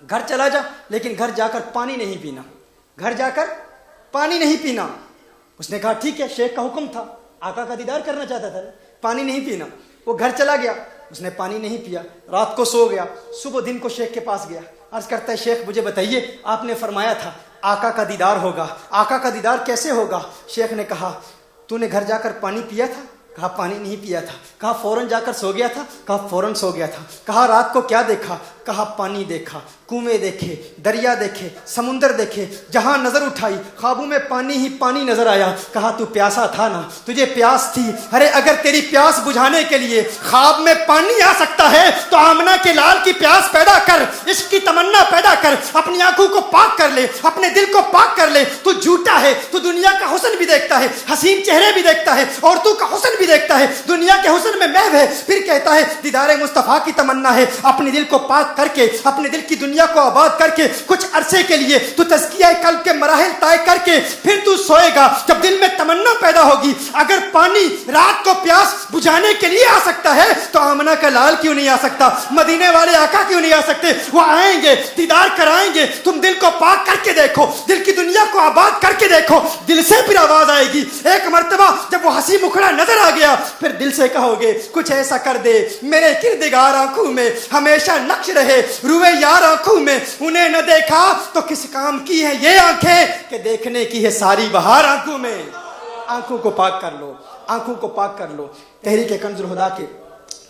گھر چلا جا, لیکن گھر جا کر پانی نہیں پینا, گھر جا کر پانی نہیں پینا. اس نے کہا ٹھیک ہے, شیخ کا حکم تھا, آقا کا دیدار کرنا چاہتا تھا, پانی نہیں پینا. وہ گھر چلا گیا, اس نے پانی نہیں پیا, رات کو سو گیا. صبح دن کو شیخ کے پاس گیا, عرض کرتا ہے شیخ مجھے بتائیے آپ نے فرمایا تھا آقا کا دیدار ہوگا, آقا کا دیدار کیسے ہوگا. شیخ نے کہا تو نے گھر جا کر پانی پیا تھا. کہا پانی نہیں پیا تھا. کہا فوراً جا کر سو گیا تھا. کہا فوراً سو گیا تھا. کہا رات کو کیا دیکھا. کہا پانی دیکھا, کنویں دیکھے, دریا دیکھے, سمندر دیکھے, جہاں نظر اٹھائی خوابوں میں پانی ہی پانی نظر آیا. کہا تو پیاسا تھا نا, تجھے پیاس تھی, ارے اگر تیری پیاس بجھانے کے لیے خواب میں پانی آ سکتا ہے تو آمنہ کے لال کی پیاس پیدا کر, عشق کی تمنا پیدا کر, اپنی آنکھوں کو پاک کر لے, اپنے دل کو پاک کر لے. تو جھوٹا ہے, تو دنیا کا حسن بھی دیکھتا ہے, حسین چہرے بھی دیکھتا ہے, عورتوں کا حسن بھی دیکھتا ہے, دنیا کے حسن میں محو ہے, پھر کہتا ہے دیدار مصطفیٰ کی تمنا ہے. اپنے دل کو پاک کر کے, اپنے دل کی دنیا کو آباد کر کے, کچھ عرصے کے لیے تو تزکیہ قلب کے مراحل طے کر کے پھر تو سوئے گا. جب دل میں تمنا پیدا ہوگی, اگر پانی رات کو پیاس بجھانے کے لیے آ سکتا ہے تو آمنہ کا لال کیوں نہیں آ سکتا, مدینے والے آقا کیوں نہیں آ سکتے. وہ آئیں گے, دیدار کرائیں گے, تم دل کو پاک کر کے دیکھو, دل کی دنیا کو آباد کر کے دیکھو, دل سے پھر آواز آئے گی. ایک مرتبہ جب وہ ہنسی مکھڑا نظر آ گیا, پھر دل سے کہو گے کچھ ایسا کر دے میرے کردگار آنکھوں میں ہمیشہ نقش رہے, روئے یار آنکھوں میں, انہیں نہ دیکھا تو کس کام کی ہے یہ آنکھیں کہ دیکھنے کی ہے ساری بہار آنکھوں میں. آنکھوں کو پاک کر لو, آنکھوں کو پاک کر لو. تحریک کنز الہدیٰ کے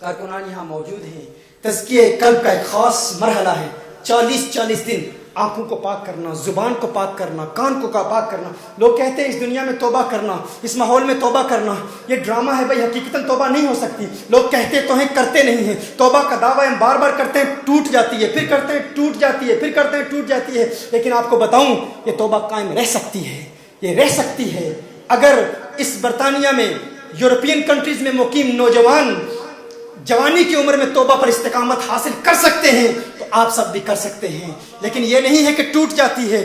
کارکنان یہاں موجود ہیں. تزکیہ قلب کا ایک خاص مرحلہ ہے, 40 دن آنکھوں کو پاک کرنا, زبان کو پاک کرنا, کان کو پاک کرنا. لوگ کہتے ہیں اس دنیا میں توبہ کرنا, اس ماحول میں توبہ کرنا یہ ڈرامہ ہے. بھائی حقیقتاً توبہ نہیں ہو سکتی. لوگ کہتے تو ہیں, کرتے نہیں ہیں. توبہ کا دعویٰ ہم بار بار کرتے ہیں, ٹوٹ جاتی ہے, پھر کرتے ہیں ٹوٹ جاتی ہے, پھر کرتے ہیں ٹوٹ جاتی ہے. لیکن آپ کو بتاؤں یہ توبہ قائم رہ سکتی ہے, یہ رہ سکتی ہے. اگر اس برطانیہ میں, یورپین کنٹریز میں مقیم نوجوان جوانی کی عمر میں توبہ پر استقامت حاصل کر سکتے ہیں تو آپ سب بھی کر سکتے ہیں. لیکن یہ نہیں ہے کہ ٹوٹ جاتی ہے,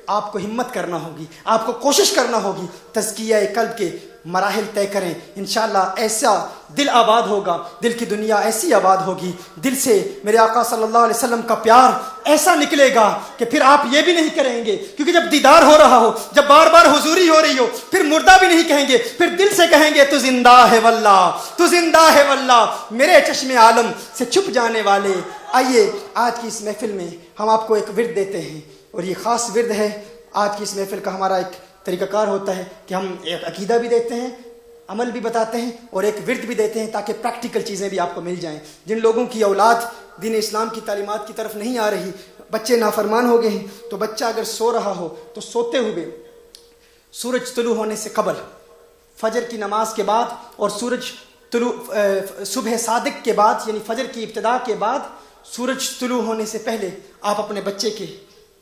آپ کو ہمت کرنا ہوگی, آپ کو کوشش کرنا ہوگی. تزکیہ قلب کے مراحل طے کریں, انشاءاللہ ایسا دل آباد ہوگا, دل کی دنیا ایسی آباد ہوگی, دل سے میرے آقا صلی اللہ علیہ وسلم کا پیار ایسا نکلے گا کہ پھر آپ یہ بھی نہیں کریں گے. کیونکہ جب دیدار ہو رہا ہو, جب بار بار حضوری ہو رہی ہو, پھر مردہ بھی نہیں کہیں گے, پھر دل سے کہیں گے تو زندہ ہے واللہ, تو زندہ ہے واللہ, میرے چشم عالم سے چھپ جانے والے. آئیے آج کی اس محفل میں ہم آپ کو ایک ورد دیتے ہیں, اور یہ خاص ورد ہے آج کی اس محفل کا. ہمارا ایک طریقہ کار ہوتا ہے کہ ہم ایک عقیدہ بھی دیتے ہیں, عمل بھی بتاتے ہیں, اور ایک ورد بھی دیتے ہیں تاکہ پریکٹیکل چیزیں بھی آپ کو مل جائیں. جن لوگوں کی اولاد دین اسلام کی تعلیمات کی طرف نہیں آ رہی, بچے نافرمان ہو گئے ہیں, تو بچہ اگر سو رہا ہو تو سوتے ہوئے سورج طلوع ہونے سے قبل, فجر کی نماز کے بعد اور سورج طلوع صبح صادق کے بعد یعنی فجر کی ابتدا کے بعد سورج طلوع ہونے سے پہلے آپ اپنے بچے کے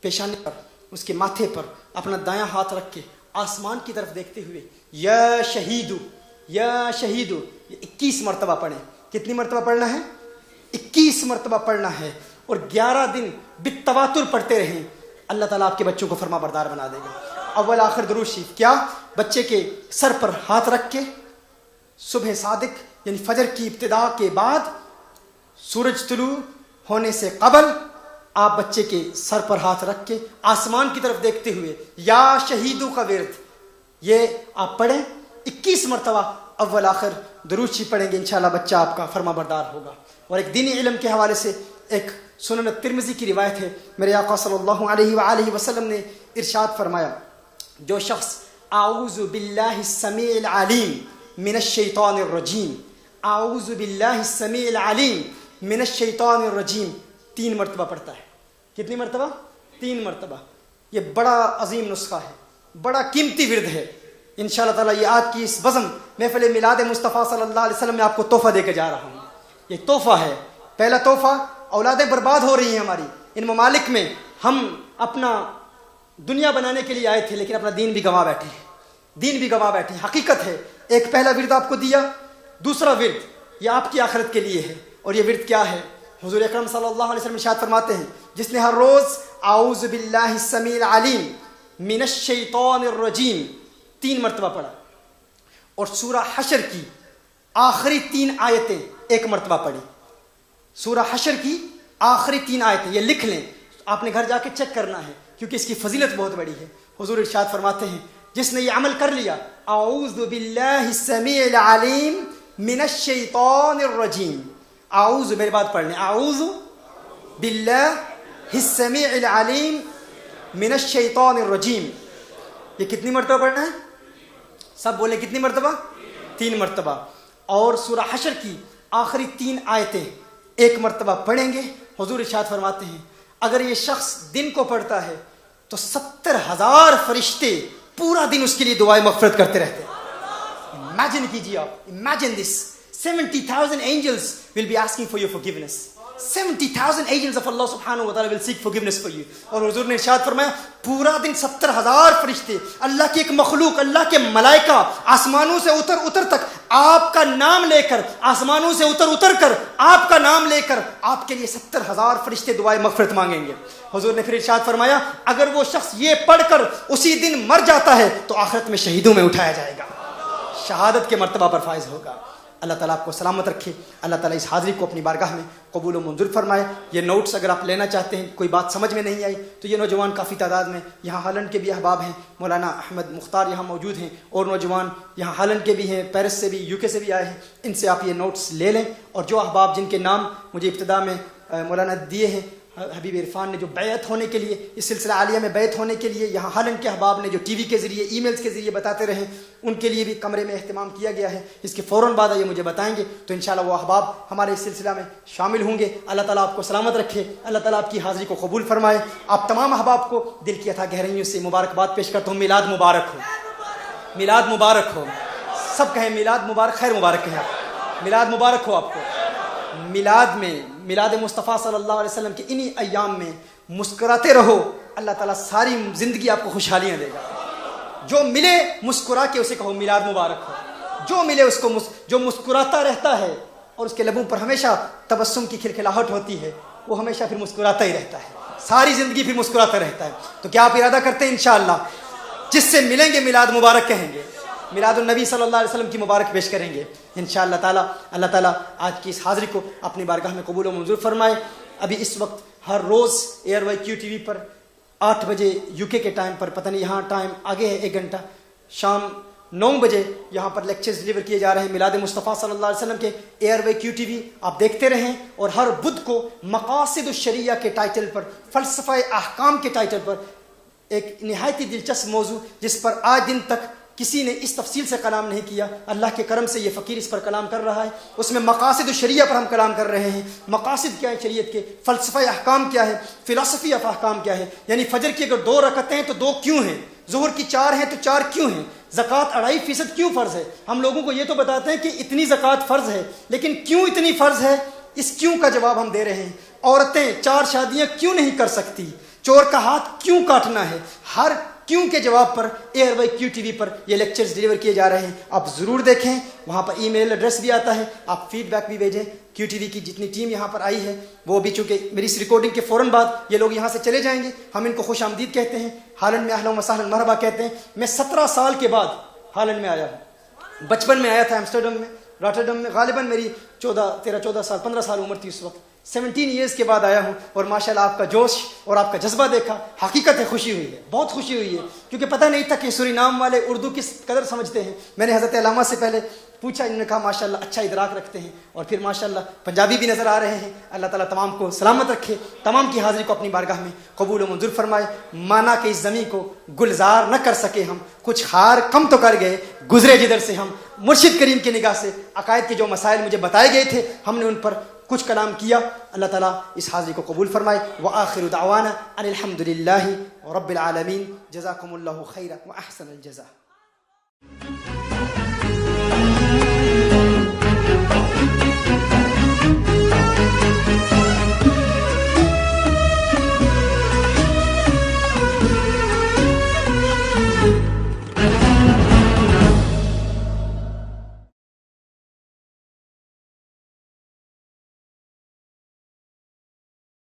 پیشانے پر, اس کے ماتھے پر اپنا دایاں ہاتھ رکھ کے آسمان کی طرف دیکھتے ہوئے یا شہیدو یا شہیدو 21 مرتبہ پڑھیں. کتنی مرتبہ پڑھنا ہے؟ 21 مرتبہ پڑھنا ہے, اور 11 دن بالتواتر پڑھتے رہیں. اللہ تعالیٰ آپ کے بچوں کو فرما بردار بنا دے گا. اول آخر درود شریف. کیا؟ بچے کے سر پر ہاتھ رکھ کے صبح صادق یعنی فجر کی ابتدا کے بعد سورج طلوع ہونے سے قبل آپ بچے کے سر پر ہاتھ رکھ کے آسمان کی طرف دیکھتے ہوئے یا شہیدوں کا ورد یہ آپ پڑھیں 21 مرتبہ. اول آخر درود شریف پڑھیں گے, انشاءاللہ بچہ آپ کا فرما بردار ہوگا. اور ایک دینی علم کے حوالے سے ایک سنن ترمذی کی روایت ہے, میرے آقا صلی اللہ علیہ وآلہ وسلم نے ارشاد فرمایا, جو شخص اعوذ باللہ السمیع العلیم من الشیطان الرجیم, اعوذ باللہ السمیع العلیم من الشیطان الرجیم 3 مرتبہ پڑھتا ہے. کتنی مرتبہ؟ 3 مرتبہ. یہ بڑا عظیم نسخہ ہے, بڑا قیمتی ورد ہے. انشاءاللہ تعالیٰ یہ آج کی اس بزم محفل میلاد مصطفیٰ صلی اللہ علیہ وسلم میں آپ کو تحفہ دے کے جا رہا ہوں. یہ تحفہ ہے. پہلا تحفہ, اولادیں برباد ہو رہی ہیں ہماری ان ممالک میں. ہم اپنا دنیا بنانے کے لیے آئے تھے لیکن اپنا دین بھی گنوا بیٹھے ہیں, دین بھی گنوا بیٹھے ہیں. حقیقت ہے, ایک پہلا ورد آپ کو دیا, دوسرا ورد یہ آپ کی آخرت کے لیے ہے. اور یہ ورد کیا ہے؟ حضور اکرم صلی اللہ علیہ وسلم ارشاد فرماتے ہیں, جس نے ہر روز اعوذ باللہ السمیع العلیم من الشیطان الرجیم 3 مرتبہ پڑھا, اور سورہ حشر کی آخری 3 آیتیں 1 مرتبہ پڑھی. سورہ حشر کی آخری 3 آیتیں یہ لکھ لیں, آپ نے گھر جا کے چیک کرنا ہے کیونکہ اس کی فضیلت بہت بڑی ہے. حضور ارشاد فرماتے ہیں, جس نے یہ عمل کر لیا, اعوذ باللہ السمیع العلیم من الشیطان الرجیم, اعوذ میرے بعد پڑھ لیں, اعوذ باللہ السمیع العلیم من الشیطان الرجیم. یہ کتنی مرتبہ پڑھنا ہے؟ سب بولیں کتنی مرتبہ؟ 3 مرتبہ. اور سورہ حشر کی آخری 3 آیتیں 1 مرتبہ پڑھیں گے. حضور ارشاد فرماتے ہیں, اگر یہ شخص دن کو پڑھتا ہے تو 70,000 فرشتے پورا دن اس کے لیے دعائیں مغفرت کرتے رہتے ہیں. امیجن کیجیے آپ, imagine this, 70,000 angels will be asking for your forgiveness. 70,000 angels of Allah subhanahu wa ta'ala will seek forgiveness for you. اور حضور نے ارشاد فرمایا, پورا دن 70,000 فرشتے, اللہ کی ایک مخلوق, اللہ کے ملائکہ آسمانوں سے اتر تک آپ کا نام لے کر, آسمانوں سے اتر کر آپ کا نام لے کر آپ کے لیے 70,000 فرشتے دعائیں مغفرت مانگیں گے. حضور نے پھر ارشاد فرمایا, اگر وہ شخص یہ پڑھ کر اسی دن مر جاتا ہے تو آخرت میں شہیدوں میں اٹھایا جائے گا, شہادت کے مرتبہ پر فائز ہوگا. اللہ تعالیٰ آپ کو سلامت رکھے. اللہ تعالیٰ اس حاضری کو اپنی بارگاہ میں قبول و منظور فرمائے. یہ نوٹس اگر آپ لینا چاہتے ہیں, کوئی بات سمجھ میں نہیں آئی تو یہ نوجوان کافی تعداد میں یہاں ہالینڈ کے بھی احباب ہیں, مولانا احمد مختار یہاں موجود ہیں, اور نوجوان یہاں ہالینڈ کے بھی ہیں, پیرس سے بھی, UK سے بھی آئے ہیں. ان سے آپ یہ نوٹس لے لیں. اور جو احباب جن کے نام مجھے ابتدا میں مولانا دیے ہیں, حبیب عرفان نے جو بیعت ہونے کے لیے, اس سلسلہ عالیہ میں بیعت ہونے کے لیے یہاں ہالینڈ کے احباب نے جو ٹی وی کے ذریعے, ای میلز کے ذریعے بتاتے رہے, ان کے لیے بھی کمرے میں اہتمام کیا گیا ہے. اس کے فوراً بعد یہ مجھے بتائیں گے تو انشاءاللہ وہ احباب ہمارے اس سلسلہ میں شامل ہوں گے. اللہ تعالیٰ آپ کو سلامت رکھے, اللہ تعالیٰ آپ کی حاضری کو قبول فرمائے. آپ تمام احباب کو دل کی اتھا گہرائیوں سے مبارکباد پیش کرتا ہوں. میلاد مبارک ہو, میلاد مبارک ہو. سب کہیں میلاد مبارک, خیر مبارک کہیں آپ, میلاد مبارک ہو آپ کو. میلاد میں, میلاد مصطفیٰ صلی اللہ علیہ وسلم کے انہی ایام میں مسکراتے رہو. اللہ تعالیٰ ساری زندگی آپ کو خوشحالیاں دے گا. جو ملے مسکرا کے اسے کہو میلاد مبارک ہو. جو ملے اس کو جو مسکراتا رہتا ہے اور اس کے لبوں پر ہمیشہ تبسم کی کھلکھلاہٹ ہوتی ہے, وہ ہمیشہ پھر مسکراتا ہی رہتا ہے, ساری زندگی پھر مسکراتا رہتا ہے. تو کیا آپ ارادہ کرتے ہیں انشاءاللہ جس سے ملیں گے میلاد مبارک کہیں گے, میلاد النبی صلی اللہ علیہ وسلم کی مبارک پیش کریں گے انشاءاللہ تعالیٰ. اللہ تعالیٰ آج کی اس حاضری کو اپنی بارگاہ میں قبول و منظور فرمائے. ابھی اس وقت ہر روز ARYQ TV پر 8 بجے UK کے ٹائم پر, پتہ نہیں یہاں ٹائم آگے ہے 1 گھنٹہ, شام 9 بجے یہاں پر لیکچرز ڈلیور کیے جا رہے ہیں میلاد مصطفیٰ صلی اللہ علیہ وسلم کے. ایئر وے کیو ٹی وی آپ دیکھتے رہیں. اور ہر بدھ کو مقاصد الشریعہ کے ٹائٹل پر, فلسفہ احکام کے ٹائٹل پر ایک نہایت ہی دلچسپ موضوع جس پر آج دن تک کسی نے اس تفصیل سے کلام نہیں کیا, اللہ کے کرم سے یہ فقیر اس پر کلام کر رہا ہے. اس میں مقاصد الشریعہ پر ہم کلام کر رہے ہیں. مقاصد کیا ہے شریعت کے, فلسفہ احکام کیا ہے, فلسفی آف احکام کیا ہے. یعنی فجر کی اگر 2 رکعتیں ہیں تو 2 کیوں ہیں, ظہر کی 4 ہیں تو 4 کیوں ہیں, زکوٰۃ 2.5% کیوں فرض ہے. ہم لوگوں کو یہ تو بتاتے ہیں کہ اتنی زکوٰۃ فرض ہے, لیکن کیوں اتنی فرض ہے, اس کیوں کا جواب ہم دے رہے ہیں. عورتیں 4 شادیاں کیوں نہیں کر سکتی, چور کا ہاتھ کیوں کاٹنا ہے, ہر کیوں کے جواب پر ایئر وائی کیو ٹی وی پر یہ لیکچرز ڈلیور کیے جا رہے ہیں. آپ ضرور دیکھیں, وہاں پر ای میل ایڈریس بھی آتا ہے, آپ فیڈ بیک بھی بھیجیں. کیو ٹی وی کی جتنی ٹیم یہاں پر آئی ہے وہ بھی, چونکہ میری اس ریکارڈنگ کے فوراً بعد یہ لوگ یہاں سے چلے جائیں گے, ہم ان کو خوش آمدید کہتے ہیں, ہالینڈ میں اہلا و سہلا مرحبا کہتے ہیں. میں 17 سال کے بعد ہالینڈ میں آیا ہوں. بچپن میں آیا تھا ایمسٹرڈم میں, راٹرڈم میں, غالباً میری 15 سال عمر تھی اس وقت. 17 ایئرس کے بعد آیا ہوں, اور ماشاءاللہ آپ کا جوش اور آپ کا جذبہ دیکھا, حقیقت ہے خوشی ہوئی ہے, بہت خوشی ہوئی ہے, کیونکہ پتہ نہیں تھا کہ سورینام والے اردو کس قدر سمجھتے ہیں. میں نے حضرت علامہ سے پہلے پوچھا, انہوں نے کہا ماشاءاللہ اچھا ادراک رکھتے ہیں, اور پھر ماشاءاللہ پنجابی بھی نظر آ رہے ہیں. اللہ تعالیٰ تمام کو سلامت رکھے, تمام کی حاضری کو اپنی بارگاہ میں قبول و منظور فرمائے. مانا کہ اس زمین کو گلزار نہ کر سکے ہم, کچھ ہار کم تو کر گئے, گزرے جدھر سے ہم. مرشد کریم کی نگاہ سے عقائد کے جو مسائل مجھے بتائے گئے تھے, ہم نے ان پر کچھ کلام کیا. اللہ تعالیٰ اس حاضری کو قبول فرمائے. وآخر دعوانا ان الحمد للہ رب العالمین. جزاکم اللہ خیرا واحسن الجزاء.